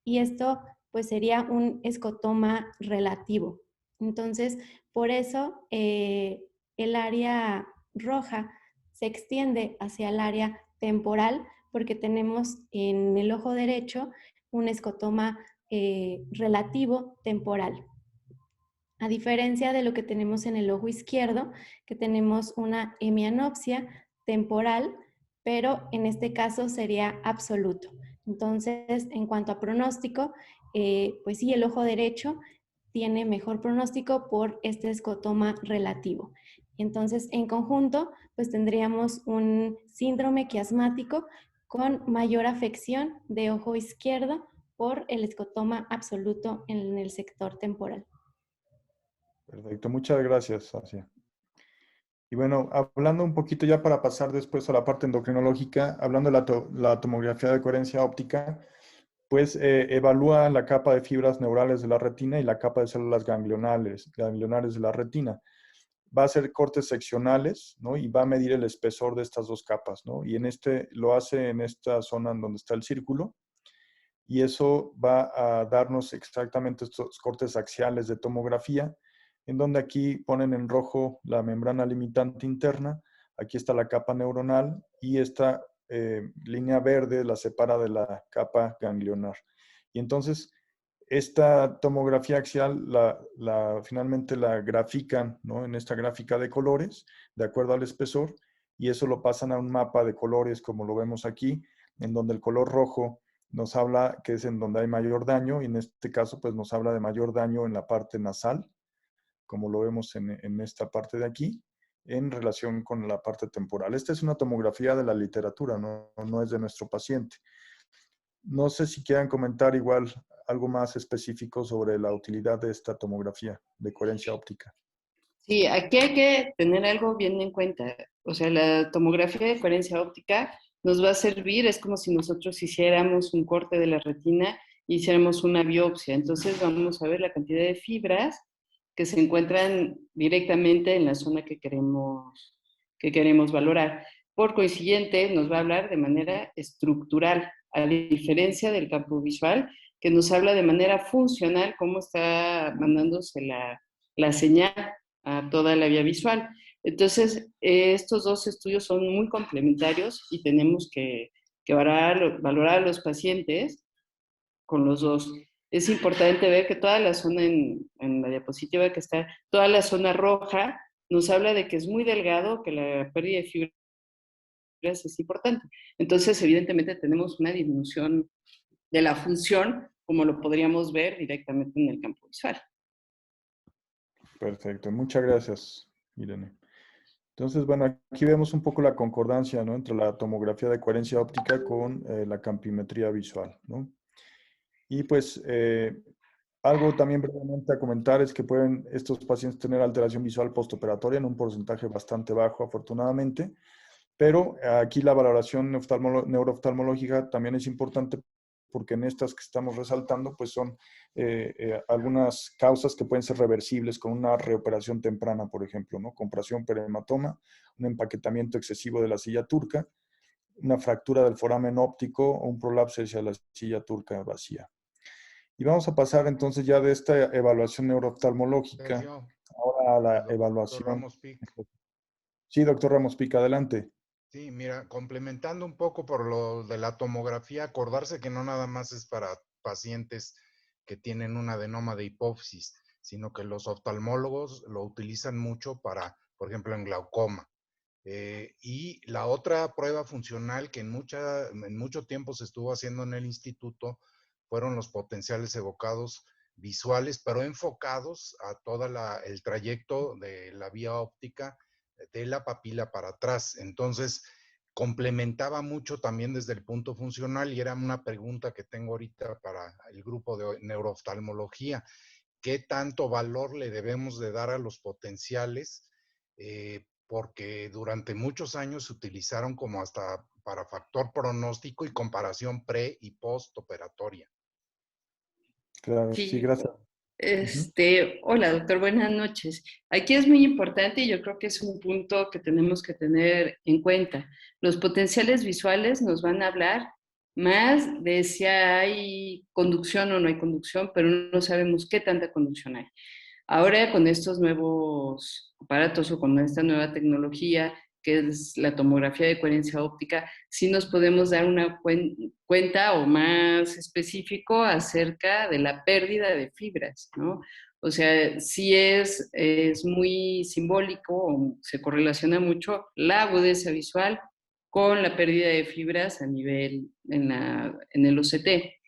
Speaker 8: Y esto pues sería un escotoma relativo. Entonces, por eso el área roja se extiende hacia el área temporal, porque tenemos en el ojo derecho un escotoma relativo temporal. A diferencia de lo que tenemos en el ojo izquierdo, que tenemos una hemianopsia temporal, pero en este caso sería absoluto. Entonces, en cuanto a pronóstico, pues sí, el ojo derecho tiene mejor pronóstico por este escotoma relativo. Entonces, en conjunto, pues tendríamos un síndrome quiasmático con mayor afección de ojo izquierdo por el escotoma absoluto en el sector temporal.
Speaker 2: Perfecto, muchas gracias, Asia. Y bueno, hablando un poquito ya para pasar después a la parte endocrinológica, hablando de la tomografía de coherencia óptica, pues evalúa la capa de fibras neurales de la retina y la capa de células ganglionares de la retina. Va a hacer cortes seccionales, ¿no? Y va a medir el espesor de estas dos capas, ¿no? Y lo hace en esta zona en donde está el círculo, y eso va a darnos exactamente estos cortes axiales de tomografía, en donde aquí ponen en rojo la membrana limitante interna, aquí está la capa neuronal y esta línea verde la separa de la capa ganglionar. Y entonces, esta tomografía axial finalmente la grafican, ¿no? En esta gráfica de colores, de acuerdo al espesor, y eso lo pasan a un mapa de colores, como lo vemos aquí, en donde el color rojo nos habla que es en donde hay mayor daño, y en este caso pues nos habla de mayor daño en la parte nasal, como lo vemos en esta parte de aquí, en relación con la parte temporal. Esta es una tomografía de la literatura, no es de nuestro paciente. No sé si quieran comentar igual algo más específico sobre la utilidad de esta tomografía de coherencia óptica.
Speaker 9: Sí, aquí hay que tener algo bien en cuenta. O sea, la tomografía de coherencia óptica nos va a servir, es como si nosotros hiciéramos un corte de la retina y hiciéramos una biopsia. Entonces vamos a ver la cantidad de fibras que se encuentran directamente en la zona que queremos valorar. Por consiguiente, nos va a hablar de manera estructural, a diferencia del campo visual, que nos habla de manera funcional cómo está mandándose la señal a toda la vía visual. Entonces, estos dos estudios son muy complementarios y tenemos que valorar a los pacientes con los dos. Es importante ver que toda la zona en la diapositiva que está, toda la zona roja nos habla de que es muy delgado, que la pérdida de fibras es importante. Entonces, evidentemente, tenemos una disminución de la función, como lo podríamos ver directamente en el campo visual.
Speaker 2: Perfecto, muchas gracias, Irene. Entonces, bueno, aquí vemos un poco la concordancia, ¿no? Entre la tomografía de coherencia óptica con la campimetría visual, ¿no? Y pues algo también brevemente a comentar es que pueden estos pacientes tener alteración visual postoperatoria en un porcentaje bastante bajo, afortunadamente, pero aquí la valoración neurooftalmológica también es importante porque en estas que estamos resaltando, pues son algunas causas que pueden ser reversibles con una reoperación temprana, por ejemplo, ¿no? Compresión perihematoma, un empaquetamiento excesivo de la silla turca, una fractura del foramen óptico o un prolapso hacia la silla turca vacía. Y vamos a pasar entonces ya de esta evaluación neurooftalmológica
Speaker 11: Sergio,
Speaker 2: ahora a la
Speaker 11: doctor
Speaker 2: evaluación.
Speaker 11: Ramos Pic.
Speaker 2: Sí, doctor Ramos Pic, adelante.
Speaker 11: Sí, mira, complementando un poco por lo de la tomografía, acordarse que no nada más es para pacientes que tienen un adenoma de hipófisis, sino que los oftalmólogos lo utilizan mucho para, por ejemplo, en glaucoma. Y la otra prueba funcional que en mucho tiempo se estuvo haciendo en el instituto fueron los potenciales evocados visuales, pero enfocados a todo el trayecto de la vía óptica de la papila para atrás. Entonces, complementaba mucho también desde el punto funcional y era una pregunta que tengo ahorita para el grupo de neurooftalmología. ¿Qué tanto valor le debemos de dar a los potenciales? Porque durante muchos años se utilizaron como hasta para factor pronóstico y comparación pre y post operatoria.
Speaker 2: Claro, sí,
Speaker 9: Sí,
Speaker 2: gracias.
Speaker 9: hola doctor, buenas noches. Aquí es muy importante y yo creo que es un punto que tenemos que tener en cuenta. Los potenciales visuales nos van a hablar más de si hay conducción o no hay conducción, pero no sabemos qué tanta conducción hay. Ahora con estos nuevos aparatos o con esta nueva tecnología, que es la tomografía de coherencia óptica, sí nos podemos dar una cuenta o más específico acerca de la pérdida de fibras, ¿no? O sea, sí es muy simbólico, o se correlaciona mucho la agudeza visual con la pérdida de fibras a nivel en el OCT.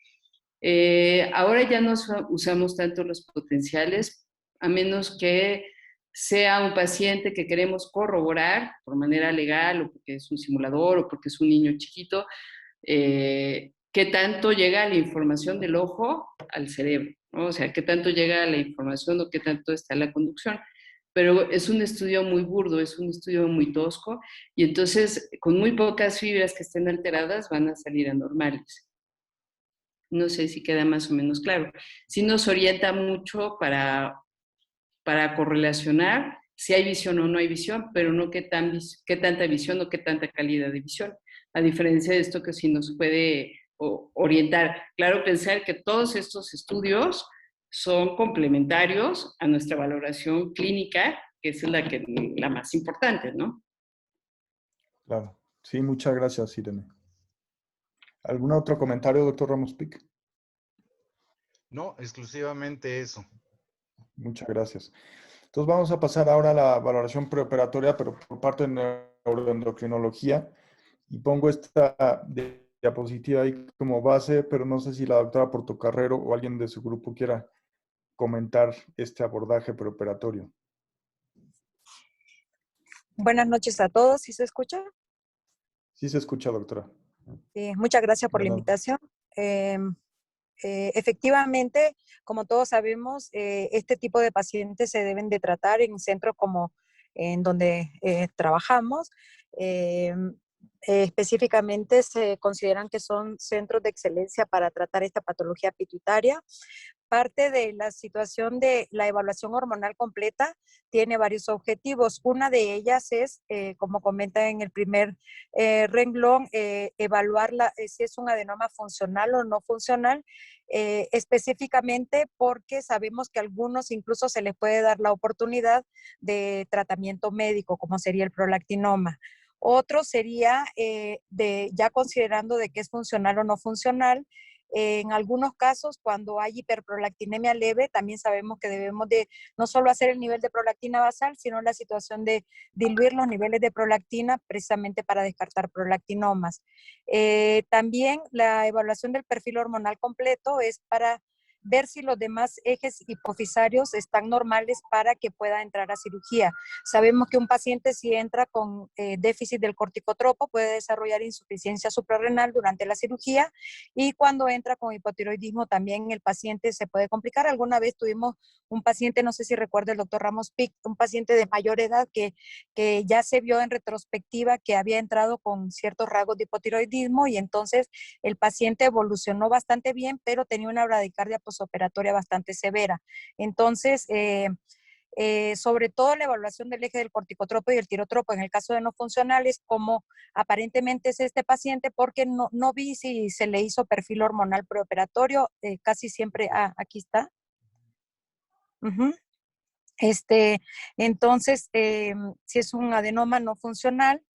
Speaker 9: Ahora ya no usamos tanto los potenciales, a menos que sea un paciente que queremos corroborar por manera legal o porque es un simulador o porque es un niño chiquito, qué tanto llega la información del ojo al cerebro, ¿no? O sea, qué tanto llega la información o qué tanto está la conducción. Pero es un estudio muy burdo, es un estudio muy tosco, y entonces con muy pocas fibras que estén alteradas van a salir anormales. No sé si queda más o menos claro. Sí nos orienta mucho para correlacionar si hay visión o no hay visión, pero no qué tanta visión o qué tanta calidad de visión. A diferencia de esto que sí nos puede orientar. Claro, pensar que todos estos estudios son complementarios a nuestra valoración clínica, que es la más importante, ¿no?
Speaker 2: Claro. Sí, muchas gracias, Irene. ¿Algún otro comentario, doctor Ramos Pic?
Speaker 11: No, exclusivamente eso.
Speaker 2: Muchas gracias. Entonces vamos a pasar ahora a la valoración preoperatoria, pero por parte de neuroendocrinología. Y pongo esta diapositiva ahí como base, pero no sé si la doctora Portocarrero o alguien de su grupo quiera comentar este abordaje preoperatorio.
Speaker 12: Buenas noches a todos, ¿sí se escucha?
Speaker 2: Sí se escucha, doctora.
Speaker 12: Muchas gracias por la
Speaker 2: Buenas.
Speaker 12: invitación. Efectivamente, como todos sabemos, este tipo de pacientes se deben de tratar en centros como en donde trabajamos. Específicamente se consideran que son centros de excelencia para tratar esta patología pituitaria. Parte de la situación de la evaluación hormonal completa tiene varios objetivos. Una de ellas es, como comenta en el primer renglón, evaluar si es un adenoma funcional o no funcional, específicamente porque sabemos que a algunos incluso se les puede dar la oportunidad de tratamiento médico, como sería el prolactinoma. Otro sería, ya considerando de que es funcional o no funcional, en algunos casos, cuando hay hiperprolactinemia leve, también sabemos que debemos de no solo hacer el nivel de prolactina basal, sino la situación de diluir los niveles de prolactina precisamente para descartar prolactinomas. También la evaluación del perfil hormonal completo es para ver si los demás ejes hipofisarios están normales para que pueda entrar a cirugía. Sabemos que un paciente si entra con déficit del corticotropo puede desarrollar insuficiencia suprarrenal durante la cirugía, y cuando entra con hipotiroidismo también el paciente se puede complicar. Alguna vez tuvimos un paciente, no sé si recuerda el doctor Ramos Pic, un paciente de mayor edad que ya se vio en retrospectiva que había entrado con ciertos rasgos de hipotiroidismo, y entonces el paciente evolucionó bastante bien, pero tenía una bradicardia posoperatoria bastante severa. Entonces, sobre todo la evaluación del eje del corticotropo y el tirotropo en el caso de no funcionales, como aparentemente es este paciente, porque no vi si se le hizo perfil hormonal preoperatorio, casi siempre, aquí está. Entonces, si es un adenoma no funcional,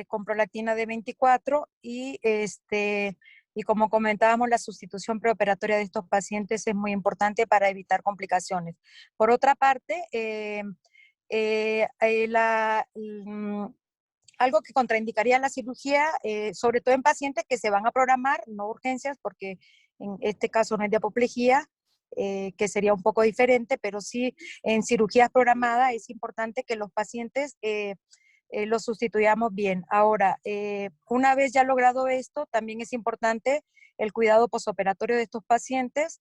Speaker 12: con prolactina de 24, y como comentábamos, la sustitución preoperatoria de estos pacientes es muy importante para evitar complicaciones. Por otra parte, algo que contraindicaría la cirugía, sobre todo en pacientes que se van a programar, no urgencias, porque en este caso no es de apoplejía, que sería un poco diferente, pero sí en cirugías programadas es importante que los pacientes los sustituyamos bien. Ahora, una vez ya logrado esto, también es importante el cuidado posoperatorio de estos pacientes,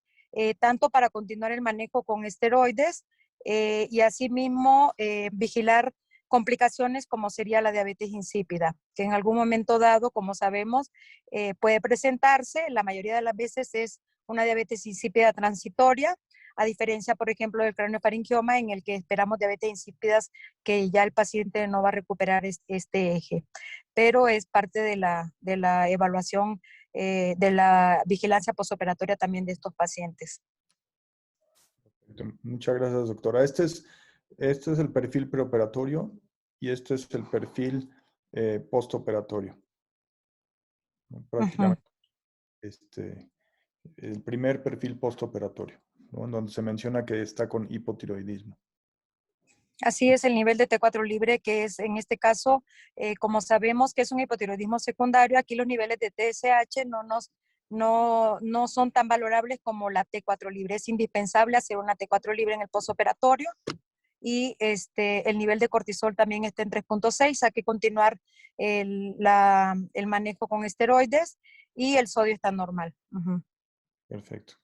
Speaker 12: tanto para continuar el manejo con esteroides y asimismo vigilar complicaciones como sería la diabetes insípida, que en algún momento dado, como sabemos, puede presentarse. La mayoría de las veces es una diabetes insípida transitoria, a diferencia, por ejemplo, del craneofaringioma, en el que esperamos diabetes insípidas que ya el paciente no va a recuperar este eje. Pero es parte de la evaluación, de la vigilancia postoperatoria también de estos pacientes.
Speaker 2: Muchas gracias, doctora. Este es el perfil preoperatorio y este es el perfil postoperatorio. Prácticamente el primer perfil postoperatorio, ¿no? En donde se menciona que está con hipotiroidismo.
Speaker 12: Así es, el nivel de T4 libre, que es en este caso, como sabemos que es un hipotiroidismo secundario, aquí los niveles de TSH no son tan valorables como la T4 libre. Es indispensable hacer una T4 libre en el postoperatorio. y el nivel de cortisol también está en 3.6. Hay que continuar el manejo con esteroides y el sodio está normal.
Speaker 2: Perfecto.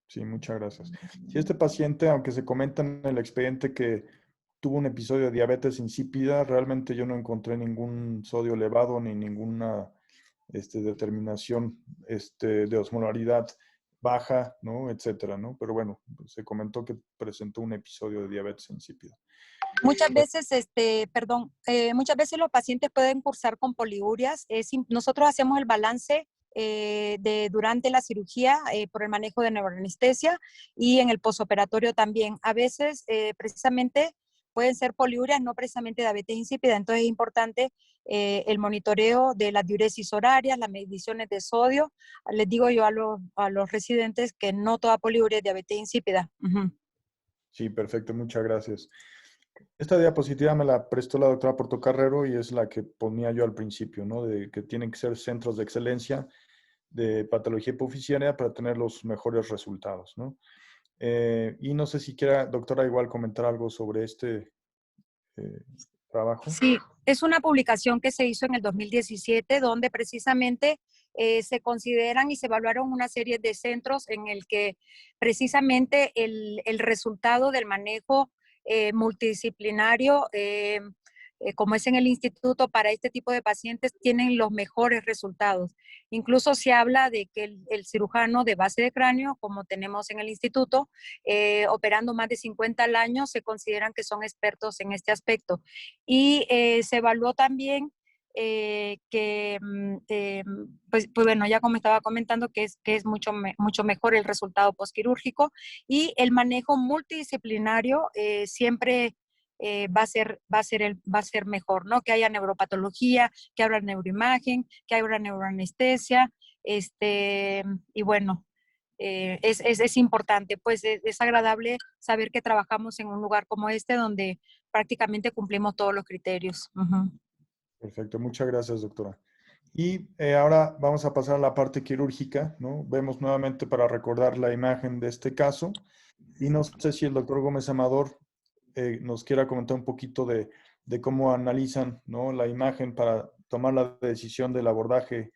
Speaker 2: Sí, muchas gracias. Si este paciente, aunque se comenta en el expediente que tuvo un episodio de diabetes insípida, realmente yo no encontré ningún sodio elevado ni ninguna determinación de osmolaridad baja, ¿no? Etcétera, ¿no? Pero bueno, se comentó que presentó un episodio de diabetes insípida.
Speaker 12: Muchas veces, muchas veces los pacientes pueden cursar con poliurias. Nosotros hacemos el balance durante la cirugía por el manejo de neuroanestesia y en el posoperatorio también. A veces, precisamente, pueden ser poliurias, no precisamente diabetes insípida. Entonces es importante el monitoreo de las diuresis horarias, las mediciones de sodio. Les digo yo a los residentes que no toda poliuria es diabetes insípida.
Speaker 2: Sí, perfecto, muchas gracias. Esta diapositiva me la prestó la doctora Portocarrero y es la que ponía yo al principio, ¿no? De que tienen que ser centros de excelencia de patología hipoficiaria para tener los mejores resultados, ¿no? Y no sé si quiera, doctora, igual comentar algo sobre este trabajo.
Speaker 12: Sí, es una publicación que se hizo en el 2017 donde precisamente se consideran y se evaluaron una serie de centros en el que precisamente el resultado del manejo multidisciplinario, como es en el instituto para este tipo de pacientes, tienen los mejores resultados. Incluso se habla de que el cirujano de base de cráneo, como tenemos en el instituto, operando más de 50 al año, se consideran que son expertos en este aspecto. Y se evaluó también pues bueno, ya como estaba comentando, que es mucho mejor el resultado postquirúrgico y el manejo multidisciplinario siempre va a ser mejor, ¿no? Que haya neuropatología, que haya neuroimagen, que haya neuroanestesia, y bueno, es importante, pues es agradable saber que trabajamos en un lugar como este donde prácticamente cumplimos todos los criterios.
Speaker 2: Perfecto, muchas gracias, doctora. Y ahora vamos a pasar a la parte quirúrgica, ¿no? Vemos nuevamente para recordar la imagen de este caso. Y no sé si el doctor Gómez Amador nos quiera comentar un poquito de cómo analizan, ¿no?, la imagen para tomar la decisión del abordaje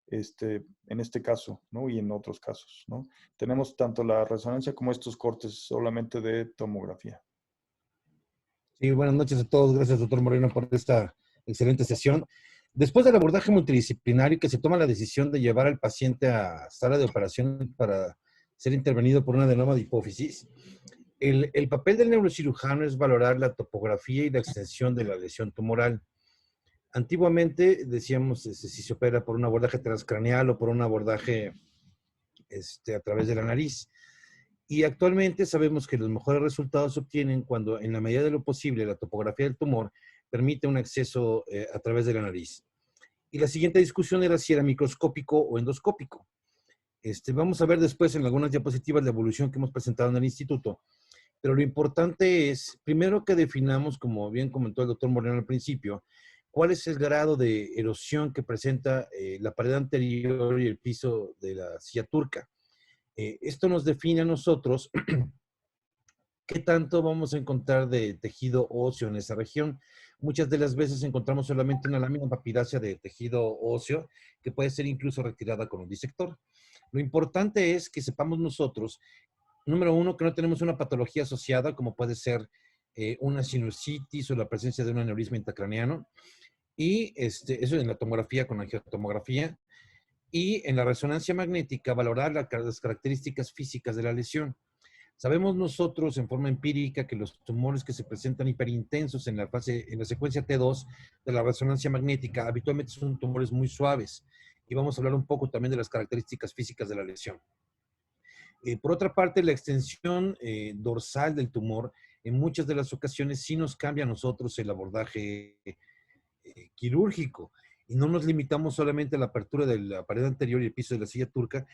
Speaker 2: en este caso, ¿no?, y en otros casos, ¿no? Tenemos tanto la resonancia como estos cortes solamente de tomografía.
Speaker 13: Sí, buenas noches a todos. Gracias, doctor Moreno, por esta excelente sesión. Después del abordaje multidisciplinario, que se toma la decisión de llevar al paciente a sala de operación para ser intervenido por un adenoma de hipófisis, el papel del neurocirujano es valorar la topografía y la extensión de la lesión tumoral. Antiguamente decíamos si se opera por un abordaje transcraneal o por un abordaje a través de la nariz. Y actualmente sabemos que los mejores resultados se obtienen cuando, en la medida de lo posible, la topografía del tumor permite un acceso a través de la nariz. Y la siguiente discusión era si era microscópico o endoscópico. Vamos a ver después en algunas diapositivas la evolución que hemos presentado en el instituto. Pero lo importante es, primero, que definamos, como bien comentó el doctor Moreno al principio, cuál es el grado de erosión que presenta la pared anterior y el piso de la silla turca. Esto nos define a nosotros qué tanto vamos a encontrar de tejido óseo en esa región. Muchas de las veces encontramos solamente una lámina papilácea de tejido óseo que puede ser incluso retirada con un disector. Lo importante es que sepamos nosotros, número uno, que no tenemos una patología asociada como puede ser una sinusitis o la presencia de un aneurisma intracraneano. Y eso en la tomografía con angiotomografía. Y en la resonancia magnética, valorar las características físicas de la lesión. Sabemos nosotros en forma empírica que los tumores que se presentan hiperintensos en la secuencia T2 de la resonancia magnética habitualmente son tumores muy suaves. Y vamos a hablar un poco también de las características físicas de la lesión. Por otra parte, la extensión dorsal del tumor en muchas de las ocasiones sí nos cambia a nosotros el abordaje quirúrgico. Y no nos limitamos solamente a la apertura de la pared anterior y el piso de la silla turca,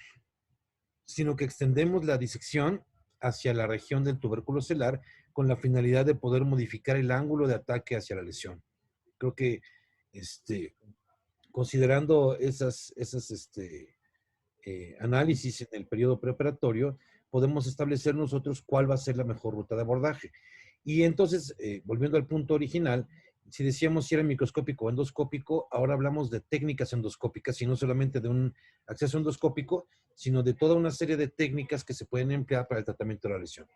Speaker 13: sino que extendemos la disección hacia la región del tubérculo celular con la finalidad de poder modificar el ángulo de ataque hacia la lesión. Creo que considerando esas análisis en el periodo preoperatorio, podemos establecer nosotros cuál va a ser la mejor ruta de abordaje. Y entonces, volviendo al punto original, si decíamos si era microscópico o endoscópico, ahora hablamos de técnicas endoscópicas y no solamente de un acceso endoscópico, sino de toda una serie de técnicas que se pueden emplear para el tratamiento de la lesión.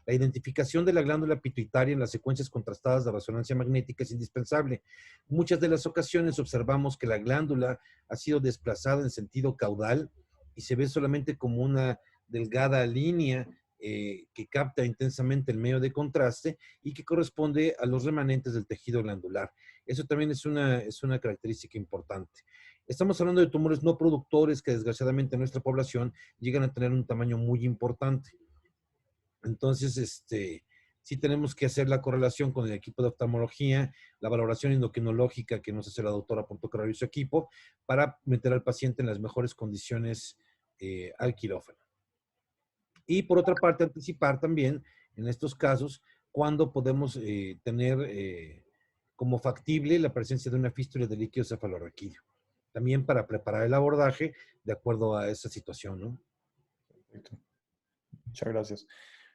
Speaker 13: La identificación de la glándula pituitaria en las secuencias contrastadas de resonancia magnética es indispensable. Muchas de las ocasiones observamos que la glándula ha sido desplazada en sentido caudal y se ve solamente como una delgada línea que capta intensamente el medio de contraste y que corresponde a los remanentes del tejido glandular. Eso también es una característica importante. Estamos hablando de tumores no productores que desgraciadamente en nuestra población llegan a tener un tamaño muy importante. Entonces, sí tenemos que hacer la correlación con el equipo de oftalmología, la valoración endocrinológica que nos hace la doctora Portocarrero y su equipo, para meter al paciente en las mejores condiciones al quirófano. Y por otra parte, anticipar también, en estos casos, cuando podemos tener como factible la presencia de una fístula de líquido cefalorraquídeo. También para preparar el abordaje de acuerdo a esa situación, ¿no?
Speaker 2: Perfecto. Muchas gracias.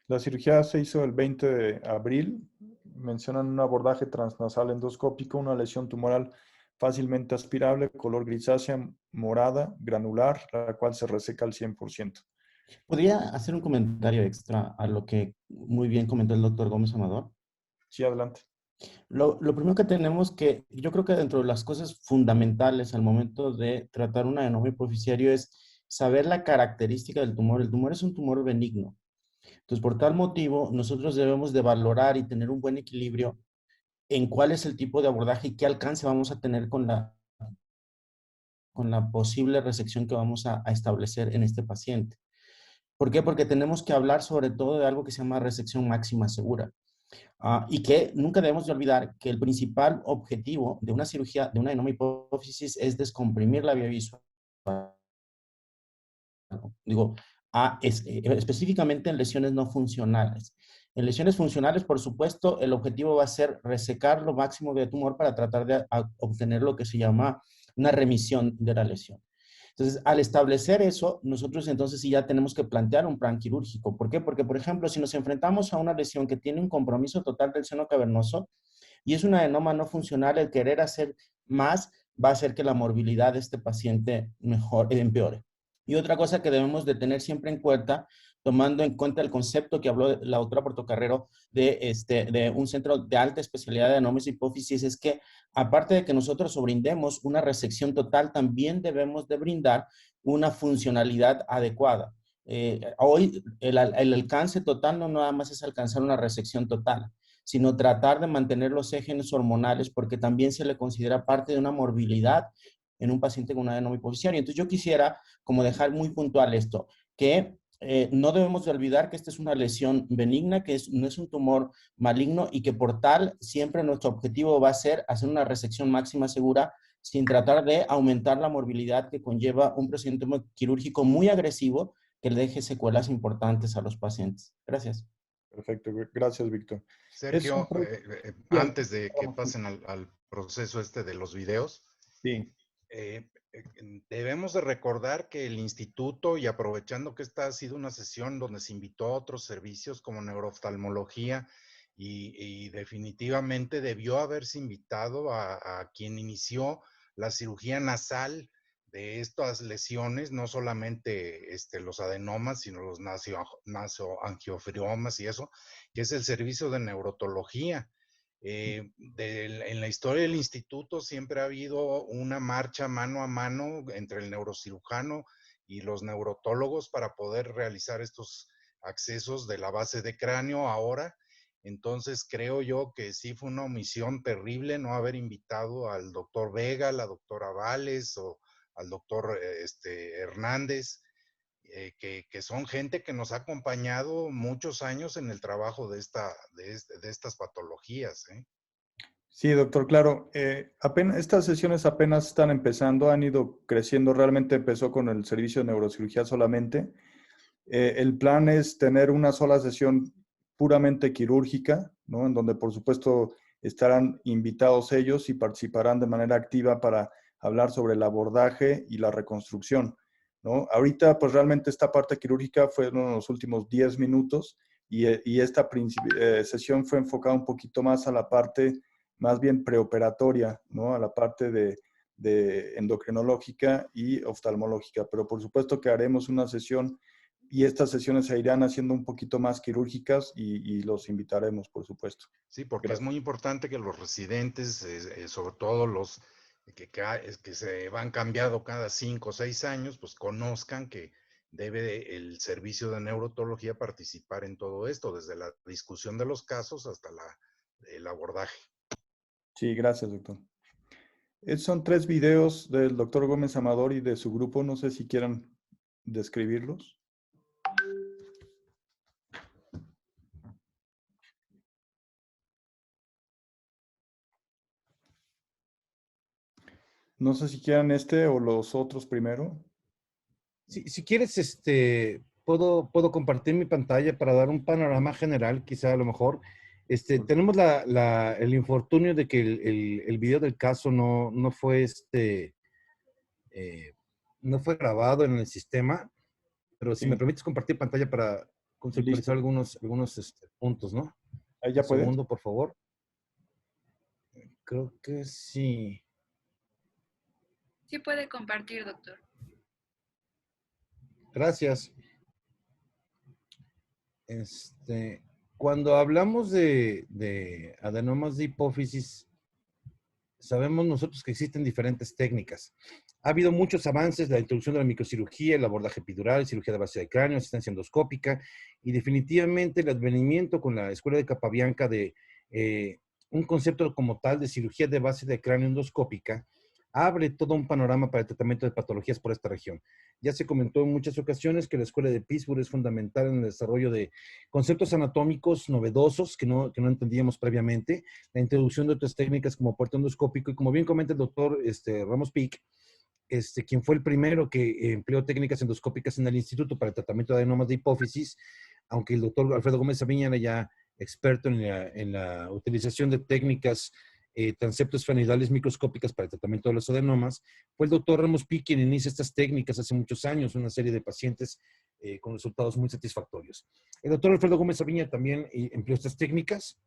Speaker 2: La cirugía se hizo el 20 de abril. Mencionan un abordaje transnasal endoscópico, una lesión tumoral fácilmente aspirable, color grisácea, morada, granular, la cual se reseca al 100%.
Speaker 6: ¿Podría hacer un comentario extra a lo que muy bien comentó el doctor Gómez Amador?
Speaker 2: Sí, adelante.
Speaker 6: Lo primero que tenemos que, yo creo que dentro de las cosas fundamentales al momento de tratar un adenoma hipoficiario es saber la característica del tumor. El tumor es un tumor benigno. Entonces, por tal motivo, nosotros debemos de valorar y tener un buen equilibrio en cuál es el tipo de abordaje y qué alcance vamos a tener con la posible resección que vamos a establecer en este paciente. ¿Por qué? Porque tenemos que hablar sobre todo de algo que se llama resección máxima segura. Y que nunca debemos de olvidar que el principal objetivo de una cirugía, de una adenoma hipófisis, es descomprimir la vía visual. Digo, específicamente en lesiones no funcionales. En lesiones funcionales, por supuesto, el objetivo va a ser resecar lo máximo de tumor para tratar de obtener lo que se llama una remisión de la lesión. Entonces, al establecer eso, nosotros entonces sí ya tenemos que plantear un plan quirúrgico. ¿Por qué? Porque, por ejemplo, si nos enfrentamos a una lesión que tiene un compromiso total del seno cavernoso y es un adenoma no funcional, el querer hacer más va a hacer que la morbilidad de este paciente empeore. Y otra cosa que debemos de tener siempre en cuenta, tomando en cuenta el concepto que habló la doctora Portocarrero de un centro de alta especialidad de adenomas y hipófisis, es que aparte de que nosotros brindemos una resección total, también debemos de brindar una funcionalidad adecuada. Hoy el alcance total no nada más es alcanzar una resección total, sino tratar de mantener los ejes hormonales, porque también se le considera parte de una morbilidad en un paciente con un adenoma hipoficiario. Entonces yo quisiera como dejar muy puntual esto, que no debemos de olvidar que esta es una lesión benigna, que no es un tumor maligno y que por tal siempre nuestro objetivo va a ser hacer una resección máxima segura sin tratar de aumentar la morbilidad que conlleva un procedimiento quirúrgico muy agresivo que le deje secuelas importantes a los pacientes. Gracias.
Speaker 2: Perfecto, gracias, Víctor.
Speaker 11: Sergio, antes de que pasen al proceso de los videos,
Speaker 2: sí.
Speaker 11: Debemos de recordar que el instituto, y aprovechando que esta ha sido una sesión donde se invitó a otros servicios como neurooftalmología, y definitivamente debió haberse invitado a quien inició la cirugía nasal de estas lesiones, no solamente los adenomas, sino los nasoangioferiomas y eso, que es el servicio de neurotología. En la historia del instituto siempre ha habido una marcha mano a mano entre el neurocirujano y los neurotólogos para poder realizar estos accesos de la base de cráneo ahora. Entonces creo yo que sí fue una omisión terrible no haber invitado al doctor Vega, a la doctora Vales o al doctor Hernández, que son gente que nos ha acompañado muchos años en el trabajo de estas patologías.
Speaker 2: Sí, doctor, claro. Estas sesiones apenas están empezando, han ido creciendo. Realmente empezó con el servicio de neurocirugía solamente. El plan es tener una sola sesión puramente quirúrgica, ¿no? En donde, por supuesto, estarán invitados ellos y participarán de manera activa para hablar sobre el abordaje y la reconstrucción, ¿no? Ahorita, pues realmente esta parte quirúrgica fue en los últimos 10 minutos. y esta sesión fue enfocada un poquito más a la parte más bien preoperatoria, ¿no? A la parte de endocrinológica y oftalmológica. Pero por supuesto que haremos una sesión y estas sesiones se irán haciendo un poquito más quirúrgicas y los invitaremos, por supuesto.
Speaker 11: Sí, porque
Speaker 2: Gracias.
Speaker 11: es muy importante que los residentes, sobre todo los que se van cambiando cada 5 o 6 años, pues conozcan que debe el servicio de neurotología participar en todo esto, desde la discusión de los casos hasta el abordaje.
Speaker 2: Sí, gracias, doctor. Estos son 3 videos del doctor Gómez Amador y de su grupo. No sé si quieran describirlos. No sé si quieran este o los otros primero.
Speaker 13: Si quieres, puedo compartir mi pantalla para dar un panorama general, quizá a lo mejor. Tenemos el infortunio de que el video del caso no fue grabado en el sistema, pero si
Speaker 2: Sí.
Speaker 13: me permites compartir pantalla para conceptualizar algunos puntos, ¿no?
Speaker 2: Ahí ya
Speaker 13: Un
Speaker 2: puede.
Speaker 13: segundo, por favor. Creo que sí.
Speaker 14: Sí puede compartir, doctor.
Speaker 13: Gracias. Cuando hablamos de adenomas de hipófisis, sabemos nosotros que existen diferentes técnicas. Ha habido muchos avances, la introducción de la microcirugía, el abordaje epidural, cirugía de base de cráneo, asistencia endoscópica, y definitivamente el advenimiento con la Escuela de Capabianca de un concepto como tal de cirugía de base de cráneo endoscópica, abre todo un panorama para el tratamiento de patologías por esta región. Ya se comentó en muchas ocasiones que la Escuela de Pittsburgh es fundamental en el desarrollo de conceptos anatómicos novedosos que no entendíamos previamente, la introducción de otras técnicas como puerto endoscópico, y como bien comenta el doctor Ramos Peak, quien fue el primero que empleó técnicas endoscópicas en el instituto para el tratamiento de adenomas de hipófisis, aunque el doctor Alfredo Gómez Aviña era ya experto en la utilización de técnicas transeptos esfenoidales microscópicas para el tratamiento de los adenomas, fue el doctor Ramos Peak quien inicia estas técnicas hace muchos años, una serie de pacientes con resultados muy satisfactorios. El doctor Alfredo Gómez Aviña también empleó estas técnicas,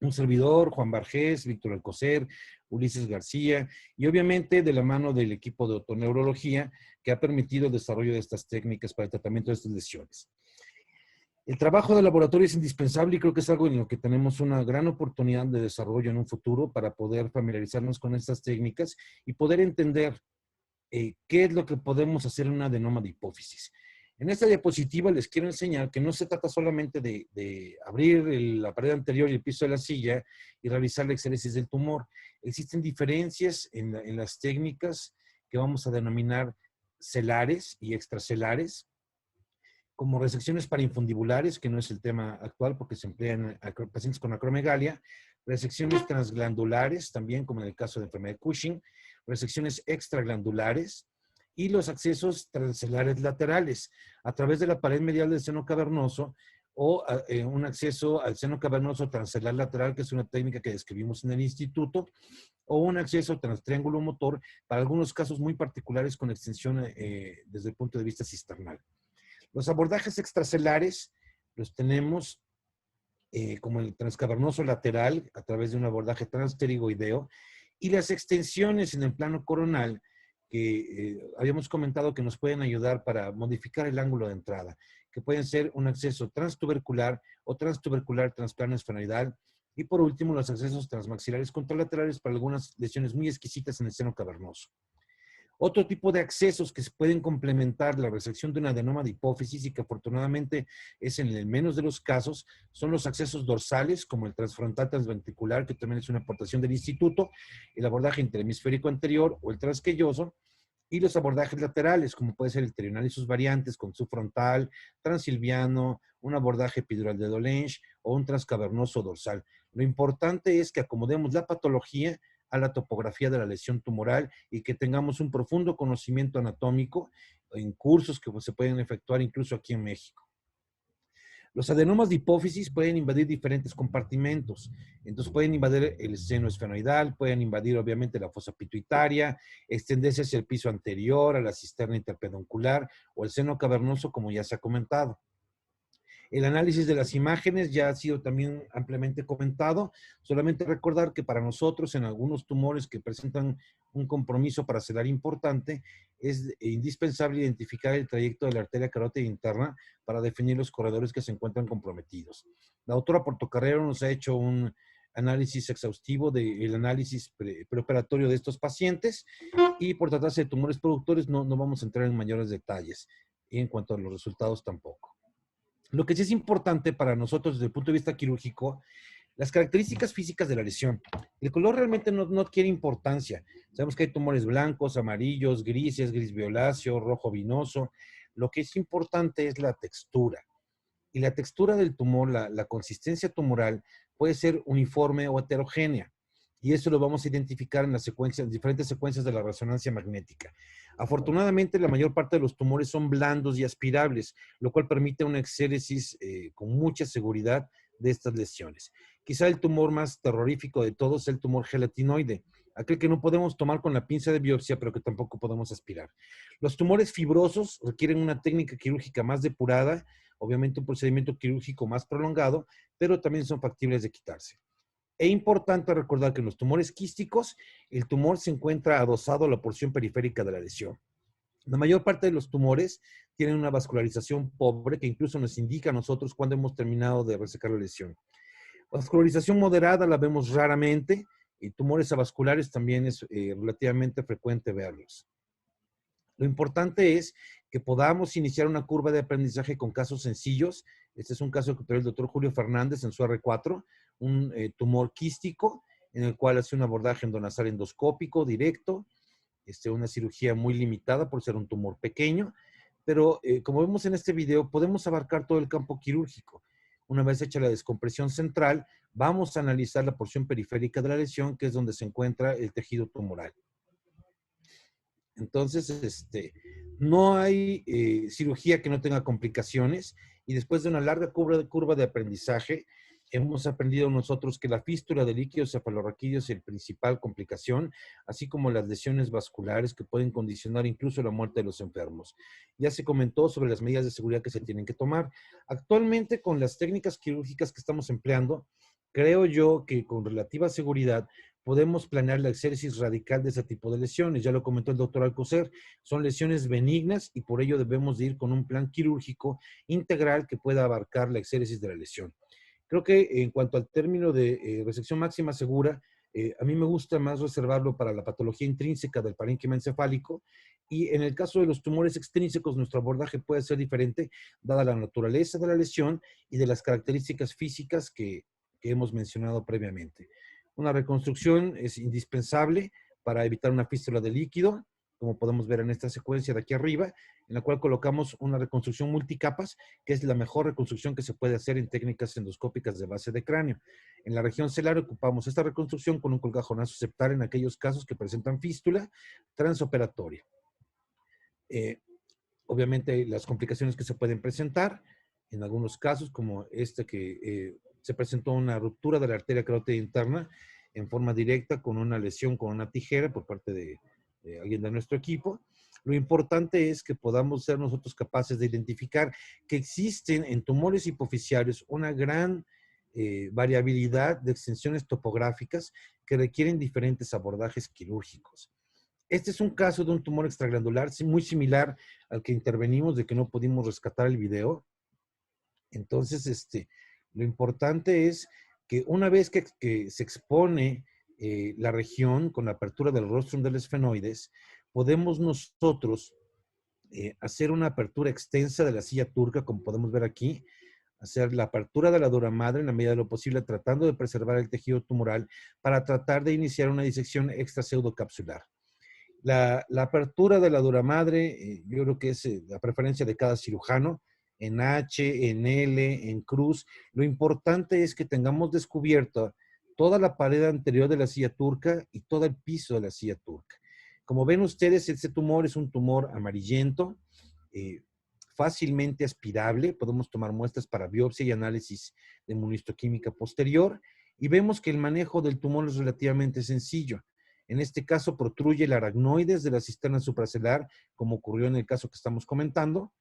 Speaker 13: un servidor, Juan Bargés, Víctor Alcocer, Ulises García, y obviamente de la mano del equipo de otoneurología que ha permitido el desarrollo de estas técnicas para el tratamiento de estas lesiones. El trabajo de laboratorio es indispensable y creo que es algo en lo que tenemos una gran oportunidad de desarrollo en un futuro para poder familiarizarnos con estas técnicas y poder entender qué es lo que podemos hacer en un adenoma de hipófisis. En esta diapositiva les quiero enseñar que no se trata solamente de abrir la pared anterior y el piso de la silla y realizar la exéresis del tumor. Existen diferencias en las técnicas que vamos a denominar celares y extracelares, como resecciones parainfundibulares, que no es el tema actual porque se emplean en pacientes con acromegalia, resecciones transglandulares, también como en el caso de enfermedad de Cushing, resecciones extraglandulares y los accesos transcelares laterales a través de la pared medial del seno cavernoso o un acceso al seno cavernoso transcelar lateral, que es una técnica que describimos en el instituto, o un acceso transtriángulo motor para algunos casos muy particulares con extensión desde el punto de vista cisternal. Los abordajes extracelares los tenemos como el transcavernoso lateral a través de un abordaje transpterigoideo y las extensiones en el plano coronal que habíamos comentado que nos pueden ayudar para modificar el ángulo de entrada, que pueden ser un acceso transtubercular o transtubercular transplano esfenoidal, y por último los accesos transmaxilares contralaterales para algunas lesiones muy exquisitas en el seno cavernoso. Otro tipo de accesos que se pueden complementar la resección de un adenoma de hipófisis y que afortunadamente es en el menos de los casos, son los accesos dorsales, como el transfrontal transventricular, que también es una aportación del instituto, el abordaje interhemisférico anterior o el transquelloso, y los abordajes laterales, como puede ser el terional y sus variantes, con subfrontal, transilviano, un abordaje epidural de Dolench o un transcavernoso dorsal. Lo importante es que acomodemos la patología a la topografía de la lesión tumoral y que tengamos un profundo conocimiento anatómico en cursos que se pueden efectuar incluso aquí en México. Los adenomas de hipófisis pueden invadir diferentes compartimentos. Entonces pueden invadir el seno esfenoidal, pueden invadir obviamente la fosa pituitaria, extenderse hacia el piso anterior, a la cisterna interpeduncular o el seno cavernoso, como ya se ha comentado. El análisis de las imágenes ya ha sido también ampliamente comentado. Solamente recordar que para nosotros, en algunos tumores que presentan un compromiso paracelular importante, es indispensable identificar el trayecto de la arteria carótida interna para definir los corredores que se encuentran comprometidos. La doctora Portocarrero nos ha hecho un análisis exhaustivo del análisis preoperatorio de estos pacientes, y por tratarse de tumores productores no vamos a entrar en mayores detalles, y en cuanto a los resultados tampoco. Lo que sí es importante para nosotros desde el punto de vista quirúrgico, las características físicas de la lesión. El color realmente no adquiere importancia. Sabemos que hay tumores blancos, amarillos, grises, gris violáceo, rojo vinoso. Lo que es importante es la textura. Y la textura del tumor, la consistencia tumoral, puede ser uniforme o heterogénea. Y eso lo vamos a identificar en las diferentes secuencias de la resonancia magnética. Afortunadamente, la mayor parte de los tumores son blandos y aspirables, lo cual permite una exéresis con mucha seguridad de estas lesiones. Quizá el tumor más terrorífico de todos es el tumor gelatinoide, aquel que no podemos tomar con la pinza de biopsia, pero que tampoco podemos aspirar. Los tumores fibrosos requieren una técnica quirúrgica más depurada, obviamente un procedimiento quirúrgico más prolongado, pero también son factibles de quitarse. Es importante recordar que en los tumores quísticos, el tumor se encuentra adosado a la porción periférica de la lesión. La mayor parte de los tumores tienen una vascularización pobre que incluso nos indica a nosotros cuando hemos terminado de resecar la lesión. Vascularización moderada la vemos raramente, y tumores avasculares también es relativamente frecuente verlos. Lo importante es que podamos iniciar una curva de aprendizaje con casos sencillos. Este es un caso que tuvo el doctor Julio Fernández en su R4, un tumor quístico en el cual hace un abordaje endonasal endoscópico directo, una cirugía muy limitada por ser un tumor pequeño, pero como vemos en este video, podemos abarcar todo el campo quirúrgico. Una vez hecha la descompresión central, vamos a analizar la porción periférica de la lesión, que es donde se encuentra el tejido tumoral. Entonces, no hay cirugía que no tenga complicaciones, y después de una larga curva de aprendizaje, hemos aprendido nosotros que la fístula de líquido cefalorraquídeo es la principal complicación, así como las lesiones vasculares que pueden condicionar incluso la muerte de los enfermos. Ya se comentó sobre las medidas de seguridad que se tienen que tomar. Actualmente, con las técnicas quirúrgicas que estamos empleando, creo yo que con relativa seguridad podemos planear la exéresis radical de ese tipo de lesiones. Ya lo comentó el doctor Alcocer, son lesiones benignas y por ello debemos de ir con un plan quirúrgico integral que pueda abarcar la exéresis de la lesión. Creo que en cuanto al término de resección máxima segura, a mí me gusta más reservarlo para la patología intrínseca del parénquima encefálico, y en el caso de los tumores extrínsecos nuestro abordaje puede ser diferente dada la naturaleza de la lesión y de las características físicas que hemos mencionado previamente. Una reconstrucción es indispensable para evitar una fístula de líquido, como podemos ver en esta secuencia de aquí arriba, en la cual colocamos una reconstrucción multicapas, que es la mejor reconstrucción que se puede hacer en técnicas endoscópicas de base de cráneo. En la región celar ocupamos esta reconstrucción con un colgajonazo septal en aquellos casos que presentan fístula transoperatoria. Obviamente las complicaciones que se pueden presentar, en algunos casos como este que se presentó una ruptura de la arteria carótida interna en forma directa con una lesión con una tijera por parte de alguien de nuestro equipo. Lo importante es que podamos ser nosotros capaces de identificar que existen en tumores hipoficiarios una gran variabilidad de extensiones topográficas que requieren diferentes abordajes quirúrgicos. Este es un caso de un tumor extraglandular muy similar al que intervenimos, de que no pudimos rescatar el video. Entonces, lo importante es que una vez que se expone la región con la apertura del rostrum del esfenoides, podemos nosotros hacer una apertura extensa de la silla turca, como podemos ver aquí, hacer la apertura de la dura madre en la medida de lo posible, tratando de preservar el tejido tumoral para tratar de iniciar una disección extrapseudocapsular. La apertura de la dura madre, yo creo que es la preferencia de cada cirujano, en H, en L, en cruz. Lo importante es que tengamos descubierta toda la pared anterior de la silla turca y todo el piso de la silla turca. Como ven ustedes, este tumor es un tumor amarillento, fácilmente aspirable. Podemos tomar muestras para biopsia y análisis de inmunohistoquímica posterior, y vemos que el manejo del tumor es relativamente sencillo. En este caso, protruye el aracnoides de la cisterna supracelular, como ocurrió en el caso que estamos comentando.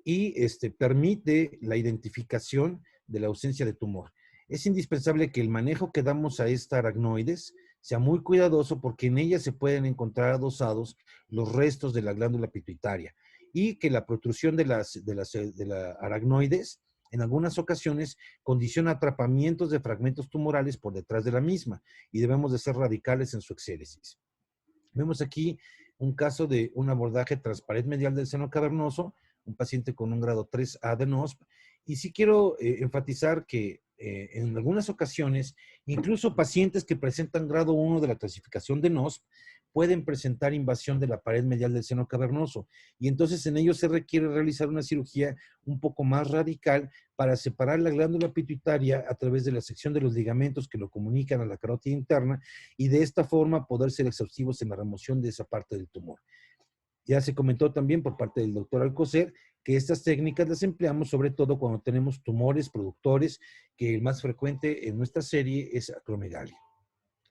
Speaker 13: y permite la identificación de la ausencia de tumor. Es indispensable que el manejo que damos a esta aracnoides sea muy cuidadoso porque en ella se pueden encontrar adosados los restos de la glándula pituitaria y que la protrusión de la aracnoides en algunas ocasiones condiciona atrapamientos de fragmentos tumorales por detrás de la misma y debemos de ser radicales en su exéresis. Vemos aquí un caso de un abordaje tras pared medial del seno cavernoso, un paciente con un grado 3A de NOSP, y sí quiero enfatizar que en algunas ocasiones, incluso pacientes que presentan grado 1 de la clasificación de NOSP pueden presentar invasión de la pared medial del seno cavernoso, y entonces en ellos se requiere realizar una cirugía un poco más radical para separar la glándula pituitaria a través de la sección de los ligamentos que lo comunican a la carótida interna y de esta forma poder ser exhaustivos en la remoción de esa parte del tumor. Ya se comentó también por parte del doctor Alcocer que estas técnicas las empleamos sobre todo cuando tenemos tumores productores, que el más frecuente en nuestra serie es acromegalia.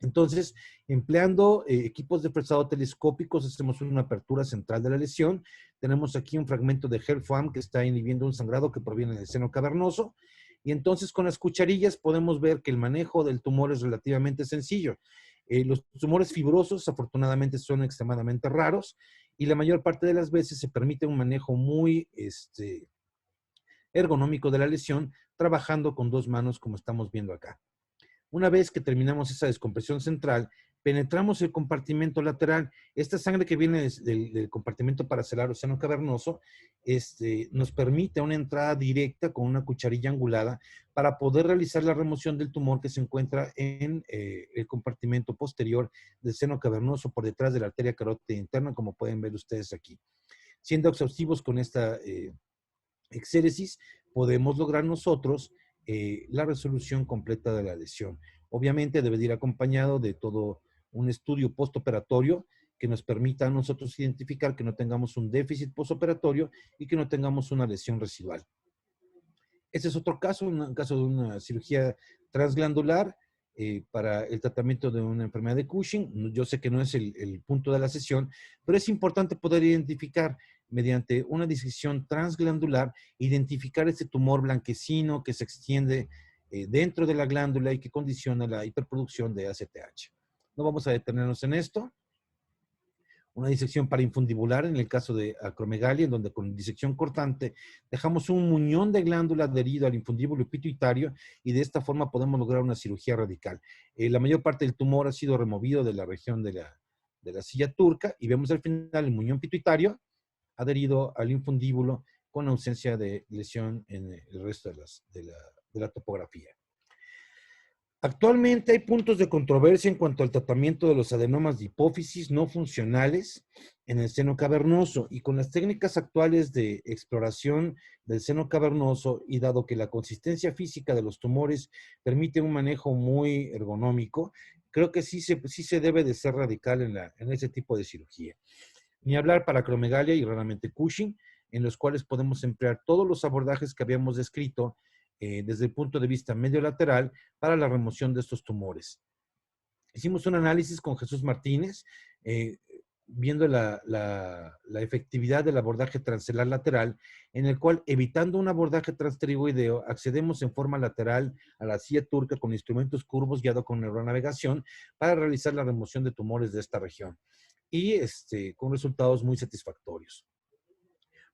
Speaker 13: Entonces, empleando equipos de fresado telescópicos, hacemos una apertura central de la lesión. Tenemos aquí un fragmento de HERFAM que está inhibiendo un sangrado que proviene del seno cavernoso. Y entonces, con las cucharillas podemos ver que el manejo del tumor es relativamente sencillo. Los tumores fibrosos, afortunadamente, son extremadamente raros y la mayor parte de las veces se permite un manejo muy ergonómico de la lesión, trabajando con 2 manos, como estamos viendo acá. Una vez que terminamos esa descompresión central, penetramos el compartimento lateral. Esta sangre que viene del compartimento paracelar o seno cavernoso nos permite una entrada directa con una cucharilla angulada para poder realizar la remoción del tumor que se encuentra en el compartimento posterior del seno cavernoso por detrás de la arteria carótida interna, como pueden ver ustedes aquí. Siendo exhaustivos con esta exéresis, podemos lograr nosotros la resolución completa de la lesión. Obviamente debe ir acompañado de todo un estudio postoperatorio que nos permita a nosotros identificar que no tengamos un déficit postoperatorio y que no tengamos una lesión residual. Este es otro caso, un caso de una cirugía transglandular para el tratamiento de una enfermedad de Cushing. Yo sé que no es el punto de la sesión, pero es importante poder identificar mediante una disección transglandular, identificar este tumor blanquecino que se extiende dentro de la glándula y que condiciona la hiperproducción de ACTH. No vamos a detenernos en esto. Una disección parainfundibular en el caso de acromegalia, en donde con disección cortante dejamos un muñón de glándula adherido al infundíbulo pituitario y de esta forma podemos lograr una cirugía radical. La mayor parte del tumor ha sido removido de la región de la silla turca y vemos al final el muñón pituitario adherido al infundíbulo con ausencia de lesión en el resto de la topografía. Actualmente hay puntos de controversia en cuanto al tratamiento de los adenomas de hipófisis no funcionales en el seno cavernoso y con las técnicas actuales de exploración del seno cavernoso y dado que la consistencia física de los tumores permite un manejo muy ergonómico, creo que sí se debe de ser radical en ese tipo de cirugía. Ni hablar para acromegalia y raramente Cushing, en los cuales podemos emplear todos los abordajes que habíamos descrito desde el punto de vista medio-lateral para la remoción de estos tumores. Hicimos un análisis con Jesús Martínez, viendo la efectividad del abordaje transcelular lateral, en el cual, evitando un abordaje transpterigoideo, accedemos en forma lateral a la silla turca con instrumentos curvos guiado con neuronavegación para realizar la remoción de tumores de esta región. Y con resultados muy satisfactorios.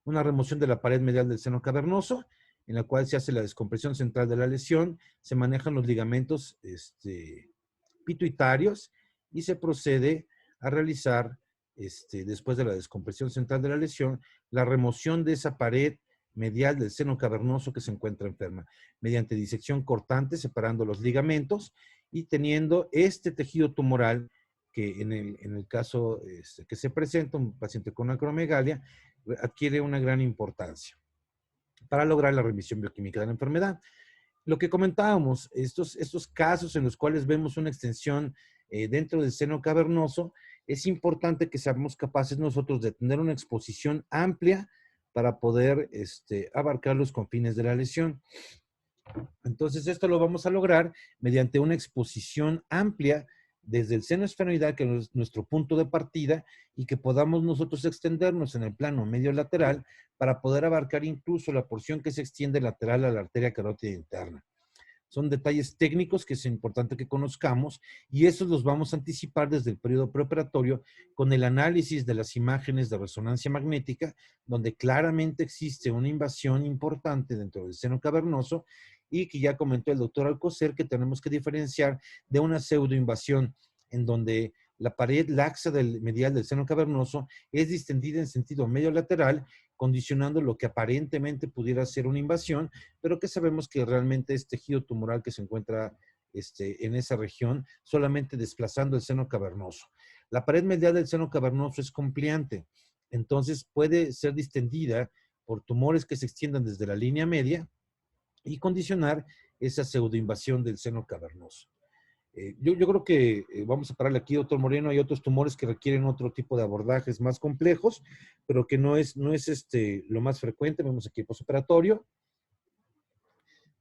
Speaker 13: Una remoción de la pared medial del seno cavernoso, en la cual se hace la descompresión central de la lesión, se manejan los ligamentos pituitarios y se procede a realizar, después de la descompresión central de la lesión, la remoción de esa pared medial del seno cavernoso que se encuentra enferma, mediante disección cortante, separando los ligamentos y teniendo este tejido tumoral que en el caso que se presenta, un paciente con acromegalia, adquiere una gran importancia para lograr la remisión bioquímica de la enfermedad. Lo que comentábamos, estos casos en los cuales vemos una extensión dentro del seno cavernoso, es importante que seamos capaces nosotros de tener una exposición amplia para poder abarcar los confines de la lesión. Entonces, esto lo vamos a lograr mediante una exposición amplia desde el seno esfenoidal, que es nuestro punto de partida, y que podamos nosotros extendernos en el plano medio lateral para poder abarcar incluso la porción que se extiende lateral a la arteria carótida interna. Son detalles técnicos que es importante que conozcamos y esos los vamos a anticipar desde el periodo preoperatorio con el análisis de las imágenes de resonancia magnética, donde claramente existe una invasión importante dentro del seno cavernoso y que ya comentó el doctor Alcocer que tenemos que diferenciar de una pseudoinvasión en donde la pared laxa del medial del seno cavernoso es distendida en sentido medio lateral, condicionando lo que aparentemente pudiera ser una invasión, pero que sabemos que realmente es tejido tumoral que se encuentra en esa región, solamente desplazando el seno cavernoso. La pared medial del seno cavernoso es compliante, entonces puede ser distendida por tumores que se extiendan desde la línea media y condicionar esa pseudoinvasión del seno cavernoso. Yo creo que vamos a pararle aquí, doctor Moreno. Hay otros tumores que requieren otro tipo de abordajes más complejos, pero que no es lo más frecuente. Vemos aquí postoperatorio.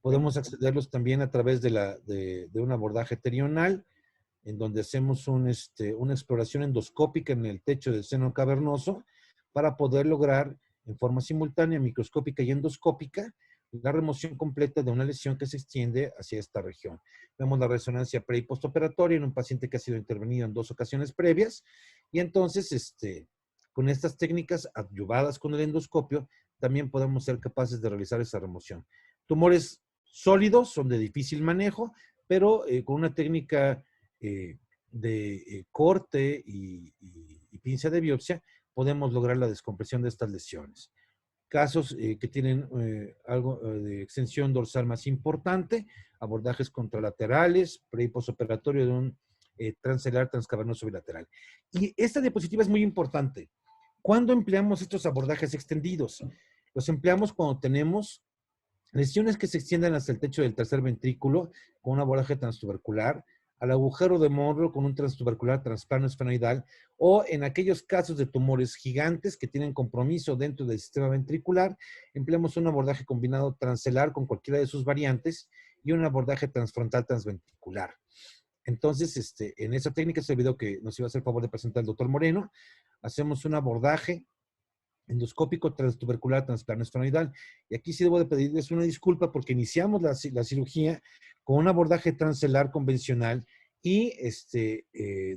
Speaker 13: Podemos accederlos también a través de un abordaje terional, en donde hacemos una exploración endoscópica en el techo del seno cavernoso para poder lograr en forma simultánea, microscópica y endoscópica, la remoción completa de una lesión que se extiende hacia esta región. Vemos la resonancia pre- y postoperatoria en un paciente que ha sido intervenido en 2 ocasiones previas y entonces con estas técnicas adyuvadas con el endoscopio también podemos ser capaces de realizar esa remoción. Tumores sólidos son de difícil manejo, pero con una técnica de corte y pinza de biopsia podemos lograr la descompresión de estas lesiones. Casos que tienen algo de extensión dorsal más importante, abordajes contralaterales, pre- y postoperatorio de un transalar transcavernoso bilateral. Y esta diapositiva es muy importante. ¿Cuándo empleamos estos abordajes extendidos? Los empleamos cuando tenemos lesiones que se extienden hasta el techo del tercer ventrículo con un abordaje transtubercular, al agujero de Monro con un transtubercular transplano esfenoidal, o en aquellos casos de tumores gigantes que tienen compromiso dentro del sistema ventricular, empleamos un abordaje combinado transelar con cualquiera de sus variantes y un abordaje transfrontal transventricular. Entonces, en esa técnica se olvidó que nos iba a hacer el favor de presentar el doctor Moreno. Hacemos un abordaje endoscópico transtubercular transplano esfenoidal. Y aquí sí debo de pedirles una disculpa porque iniciamos la cirugía con un abordaje transelar convencional y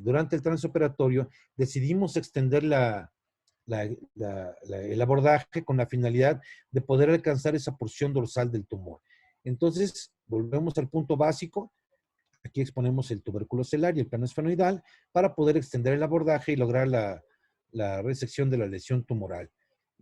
Speaker 13: durante el transoperatorio decidimos extender el abordaje con la finalidad de poder alcanzar esa porción dorsal del tumor. Entonces, volvemos al punto básico. Aquí exponemos el tubérculo celular y el plano esfenoidal para poder extender el abordaje y lograr la resección de la lesión tumoral.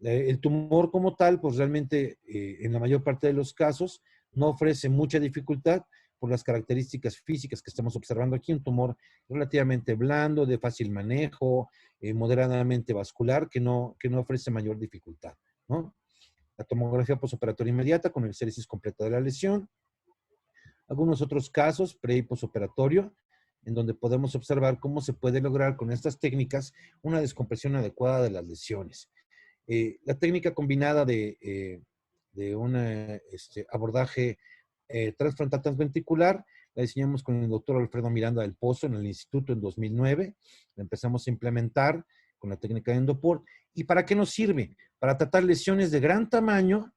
Speaker 13: El tumor como tal, pues realmente en la mayor parte de los casos no ofrece mucha dificultad por las características físicas que estamos observando aquí. Un tumor relativamente blando, de fácil manejo, moderadamente vascular, que no ofrece mayor dificultad, ¿no? La tomografía postoperatoria inmediata con el exéresis completa de la lesión. Algunos otros casos pre- y postoperatorio, en donde podemos observar cómo se puede lograr con estas técnicas una descompresión adecuada de las lesiones. La técnica combinada de un abordaje transfrontal transventricular la diseñamos con el doctor Alfredo Miranda del Pozo en el instituto en 2009. La empezamos a implementar con la técnica de Endoport. ¿Y para qué nos sirve? Para tratar lesiones de gran tamaño,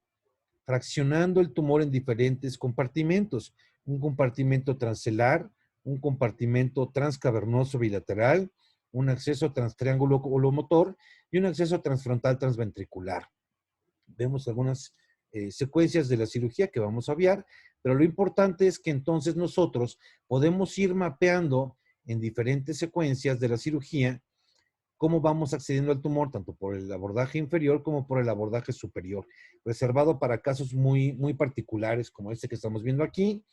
Speaker 13: fraccionando el tumor en diferentes compartimentos. Un compartimento transelar, un compartimento transcavernoso bilateral, un acceso transtriángulo olomotor y un acceso transfrontal transventricular. Vemos algunas secuencias de la cirugía que vamos a obviar, pero lo importante es que entonces nosotros podemos ir mapeando en diferentes secuencias de la cirugía cómo vamos accediendo al tumor, tanto por el abordaje inferior como por el abordaje superior, reservado para casos muy, muy particulares como este que estamos viendo aquí,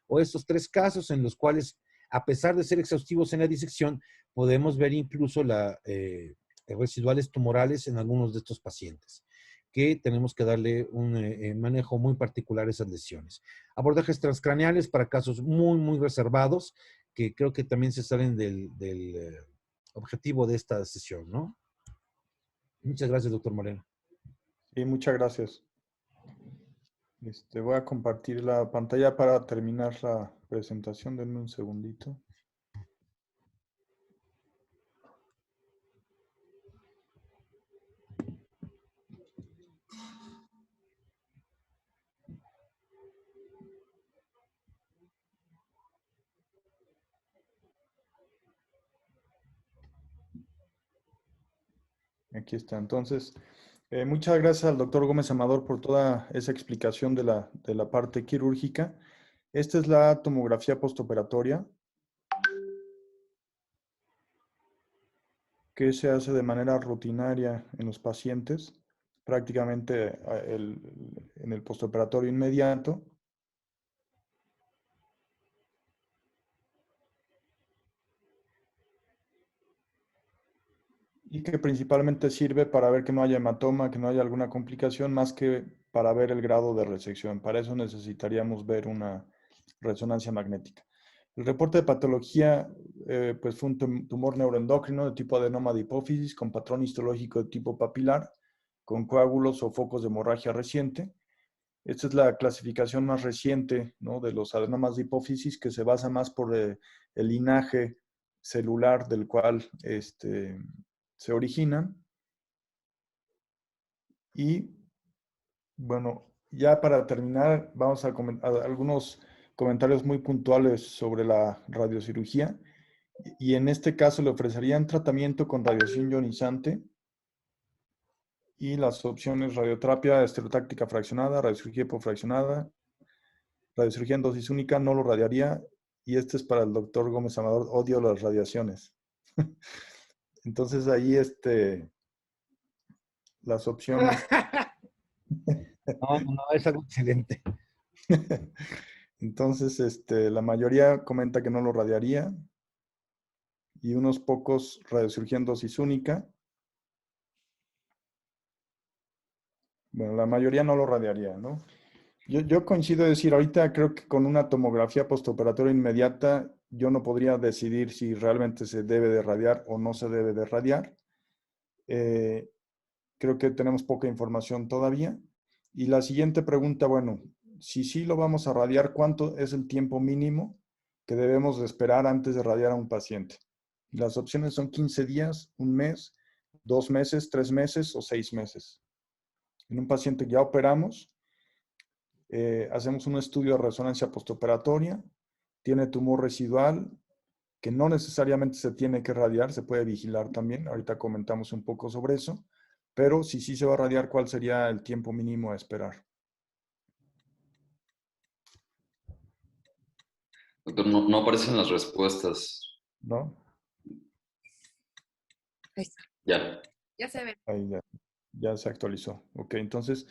Speaker 13: o estos 3 casos en los cuales, a pesar de ser exhaustivos en la disección, podemos ver incluso residuales tumorales en algunos de estos pacientes, que tenemos que darle un manejo muy particular a esas lesiones. Abordajes transcraneales para casos muy, muy reservados, que creo que también se salen del objetivo de esta sesión, ¿no? Muchas gracias, doctor Moreno.
Speaker 2: Sí, muchas gracias. Voy a compartir la pantalla para terminar la presentación. Denme un segundito. Aquí está. Entonces, muchas gracias al doctor Gómez Amador por toda esa explicación de la parte quirúrgica. Esta es la tomografía postoperatoria, que se hace de manera rutinaria en los pacientes, prácticamente en el postoperatorio inmediato. Y que principalmente sirve para ver que no haya hematoma, que no haya alguna complicación, más que para ver el grado de resección. Para eso necesitaríamos ver una resonancia magnética. El reporte de patología pues fue un tumor neuroendocrino de tipo adenoma de hipófisis con patrón histológico de tipo papilar, con coágulos o focos de hemorragia reciente. Esta es la clasificación más reciente, ¿no?, de los adenomas de hipófisis, que se basa más por el linaje celular del cual se originan. Y bueno, ya para terminar, vamos a comentar algunos comentarios muy puntuales sobre la radiocirugía. Y en este caso le ofrecerían tratamiento con radiación ionizante y las opciones radioterapia estereotáctica fraccionada, radiocirugía hipofraccionada, radiocirugía en dosis única, no lo radiaría. Y este es para el doctor Gómez Amador, odio las radiaciones. Entonces ahí las opciones.
Speaker 13: No, es algo excelente.
Speaker 2: Entonces, la mayoría comenta que no lo radiaría y unos pocos radiocirugía en dosis única. Bueno, la mayoría no lo radiaría, ¿no? Yo coincido en decir, ahorita creo que con una tomografía postoperatoria inmediata yo no podría decidir si realmente se debe de radiar o no se debe de radiar. Creo que tenemos poca información todavía. Y la siguiente pregunta, bueno, si sí lo vamos a radiar, ¿cuánto es el tiempo mínimo que debemos de esperar antes de radiar a un paciente? Las opciones son 15 días, un mes, 2 meses, 3 meses o 6 meses. En un paciente que ya operamos, hacemos un estudio de resonancia postoperatoria, tiene tumor residual, que no necesariamente se tiene que radiar, se puede vigilar también, ahorita comentamos un poco sobre eso, pero si sí se va a radiar, ¿cuál sería el tiempo mínimo a esperar?
Speaker 3: Doctor, no aparecen las respuestas.
Speaker 2: ¿No?
Speaker 14: Ahí está.
Speaker 3: Ya.
Speaker 14: Ya se ve.
Speaker 2: Ahí ya se actualizó. Ok, entonces,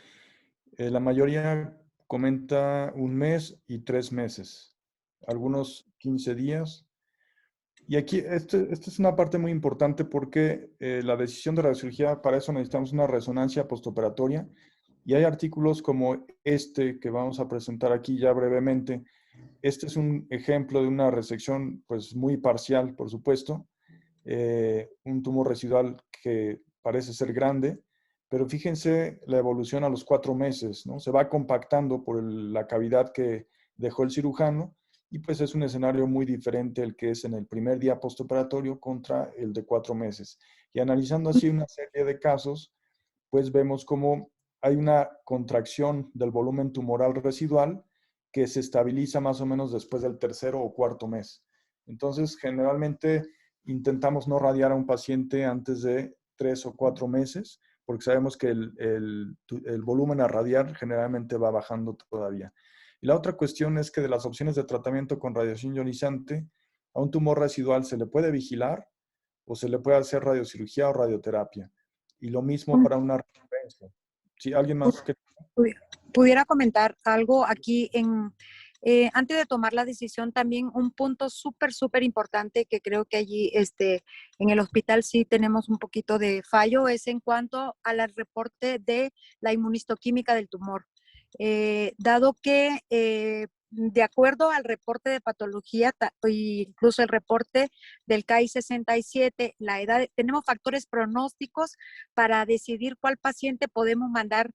Speaker 2: la mayoría comenta un mes y 3 meses, algunos 15 días. Y aquí, esta es una parte muy importante porque la decisión de radiocirugía, para eso necesitamos una resonancia postoperatoria. Y hay artículos como este que vamos a presentar aquí ya brevemente. Este es un ejemplo de una resección pues muy parcial, por supuesto. Un tumor residual que parece ser grande, pero fíjense la evolución a los 4 meses, ¿no? Se va compactando por la cavidad que dejó el cirujano y pues es un escenario muy diferente el que es en el primer día postoperatorio contra el de 4 meses. Y analizando así una serie de casos, pues vemos cómo hay una contracción del volumen tumoral residual que se estabiliza más o menos después del tercero o cuarto mes. Entonces, generalmente intentamos no radiar a un paciente antes de 3 o 4 meses, porque sabemos que el volumen a radiar generalmente va bajando todavía. Y la otra cuestión es que de las opciones de tratamiento con radiación ionizante, a un tumor residual se le puede vigilar o se le puede hacer radiocirugía o radioterapia. Y lo mismo para una recurrencia. ¿Sí? ¿Alguien más que...
Speaker 12: Pudiera comentar algo aquí antes de tomar la decisión, también un punto súper importante que creo que allí en el hospital sí tenemos un poquito de fallo es en cuanto al reporte de la inmunistoquímica del tumor. Dado que de acuerdo al reporte de patología, incluso el reporte del KI67, la edad, tenemos factores pronósticos para decidir cuál paciente podemos mandar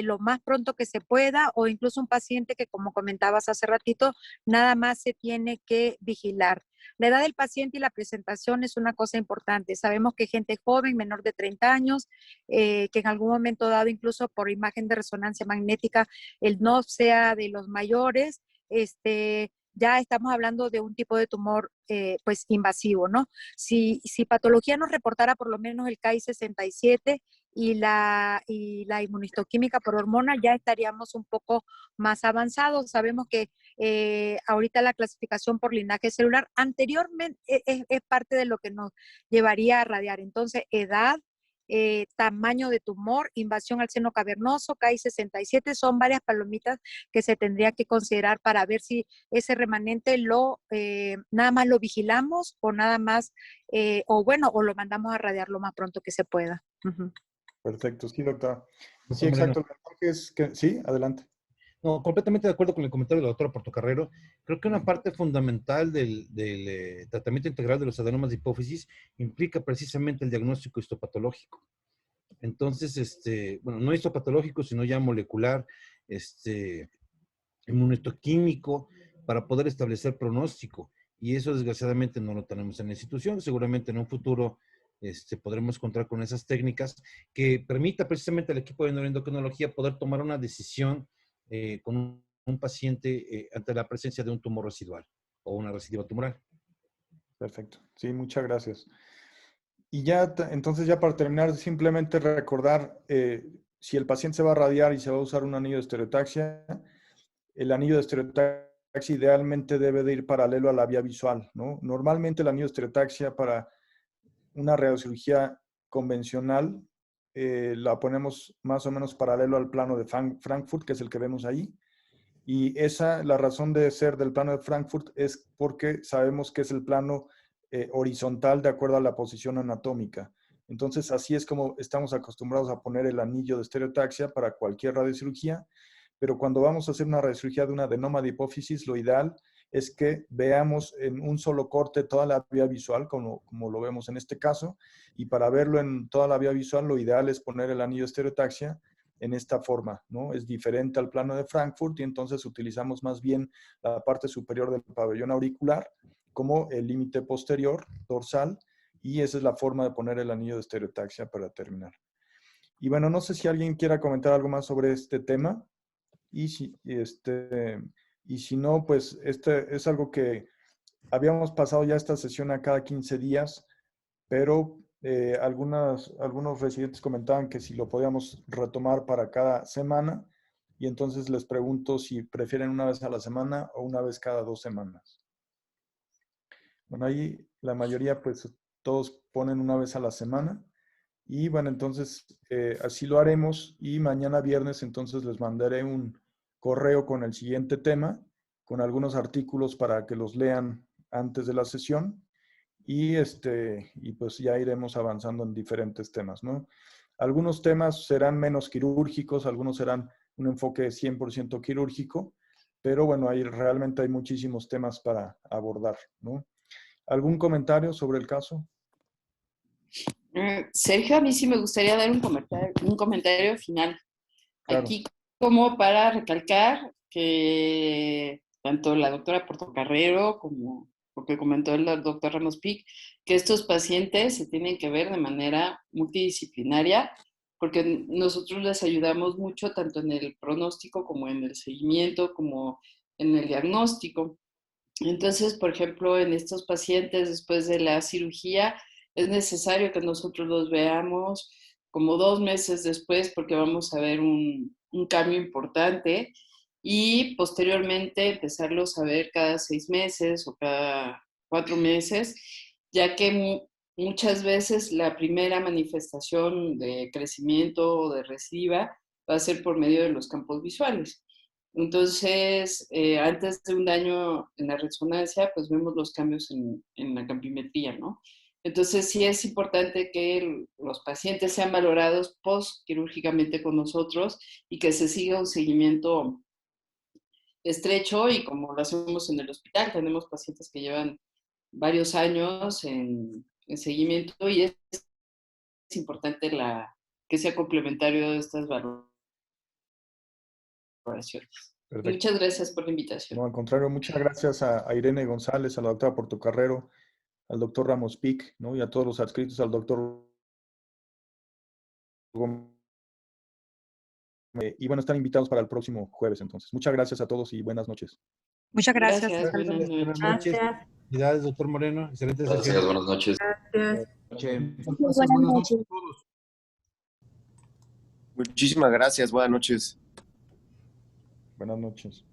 Speaker 12: lo más pronto que se pueda, o incluso un paciente que, como comentabas hace ratito, nada más se tiene que vigilar. La edad del paciente y la presentación es una cosa importante. Sabemos que gente joven, menor de 30 años, que en algún momento dado, incluso por imagen de resonancia magnética, el no sea de los mayores, ya estamos hablando de un tipo de tumor pues invasivo, ¿no? Si patología nos reportara por lo menos el Ki-67 y la inmunistoquímica por hormona, ya estaríamos un poco más avanzados. Sabemos que ahorita la clasificación por linaje celular anteriormente es parte de lo que nos llevaría a radiar. Entonces, edad, tamaño de tumor, invasión al seno cavernoso, Ki-67, son varias palomitas que se tendría que considerar para ver si ese remanente nada más lo vigilamos o nada más, o lo mandamos a radiar lo más pronto que se pueda. Uh-huh.
Speaker 2: Perfecto, sí, doctora. Sí,
Speaker 13: Doctor Moreno.
Speaker 2: exacto. El mensaje es que, sí, adelante.
Speaker 13: No, completamente de acuerdo con el comentario de la doctora Portocarrero. Creo que una parte fundamental del tratamiento integral de los adenomas de hipófisis implica precisamente el diagnóstico histopatológico. Entonces, bueno, no histopatológico, sino ya molecular, inmunohistoquímico, para poder establecer pronóstico. Y eso, desgraciadamente, no lo tenemos en la institución. Seguramente en un futuro podremos contar con esas técnicas que permita precisamente al equipo de neuroendocrinología poder tomar una decisión con un paciente ante la presencia de un tumor residual o una recidiva tumoral.
Speaker 2: Perfecto. Sí, muchas gracias. Y ya, entonces ya para terminar, simplemente recordar, si el paciente se va a radiar y se va a usar un anillo de estereotaxia, el anillo de estereotaxia idealmente debe de ir paralelo a la vía visual, ¿no? Normalmente el anillo de estereotaxia para una radiocirugía convencional la ponemos más o menos paralelo al plano de Frankfurt, que es el que vemos ahí. Y la razón de ser del plano de Frankfurt es porque sabemos que es el plano horizontal de acuerdo a la posición anatómica. Entonces, así es como estamos acostumbrados a poner el anillo de estereotaxia para cualquier radiocirugía, pero cuando vamos a hacer una radiocirugía de un adenoma de hipófisis, lo ideal es que veamos en un solo corte toda la vía visual, como lo vemos en este caso, y para verlo en toda la vía visual, lo ideal es poner el anillo de estereotaxia en esta forma, ¿no? Es diferente al plano de Frankfurt y entonces utilizamos más bien la parte superior del pabellón auricular como el límite posterior dorsal, y esa es la forma de poner el anillo de estereotaxia para terminar. Y bueno, no sé si alguien quiera comentar algo más sobre este tema, y si no, pues es algo que habíamos pasado ya esta sesión a cada 15 días, pero algunos residentes comentaban que si lo podíamos retomar para cada semana, y entonces les pregunto si prefieren una vez a la semana o una vez cada 2 semanas. Bueno, ahí la mayoría, pues todos ponen una vez a la semana, y bueno, entonces así lo haremos, y mañana viernes entonces les mandaré un correo con el siguiente tema, con algunos artículos para que los lean antes de la sesión. Y pues ya iremos avanzando en diferentes temas, ¿no? Algunos temas serán menos quirúrgicos, algunos serán un enfoque 100% quirúrgico, pero bueno, realmente hay muchísimos temas para abordar, ¿no? ¿Algún comentario sobre el caso?
Speaker 9: Sergio, a mí sí me gustaría dar un comentario final.
Speaker 2: Claro.
Speaker 9: Aquí como para recalcar que tanto la doctora Portocarrero como lo que comentó el doctor Ramos Pic, que estos pacientes se tienen que ver de manera multidisciplinaria, porque nosotros les ayudamos mucho tanto en el pronóstico como en el seguimiento, como en el diagnóstico. Entonces, por ejemplo, en estos pacientes después de la cirugía, es necesario que nosotros los veamos como 2 meses después porque vamos a ver un cambio importante y posteriormente empezarlos a ver cada 6 meses o cada 4 meses, ya que muchas veces la primera manifestación de crecimiento o de recidiva va a ser por medio de los campos visuales. Entonces, antes de un daño en la resonancia, pues vemos los cambios en la campimetría, ¿no? Entonces, sí es importante que los pacientes sean valorados postquirúrgicamente con nosotros y que se siga un seguimiento estrecho y como lo hacemos en el hospital, tenemos pacientes que llevan varios años en seguimiento y es importante que sea complementario de estas valoraciones.
Speaker 2: Perfecto.
Speaker 9: Muchas gracias por la invitación.
Speaker 2: No, al contrario, muchas gracias a Irene González, a la doctora Portocarrero, al doctor Ramos Pic, ¿no? Y a todos los adscritos, al doctor Gómez. Y bueno, están invitados para el próximo jueves entonces. Muchas gracias a todos y buenas noches.
Speaker 12: Muchas gracias.
Speaker 9: Gracias,
Speaker 12: Hasta luego.
Speaker 9: buenas
Speaker 13: Buenas
Speaker 9: noches.
Speaker 13: noches. Felicidades, doctor Moreno. Excelente
Speaker 3: Gracias,
Speaker 13: sesión.
Speaker 3: buenas noches.
Speaker 5: Gracias.
Speaker 15: Buenas noches a todos.
Speaker 16: Muchísimas gracias, buenas noches.
Speaker 2: Buenas noches.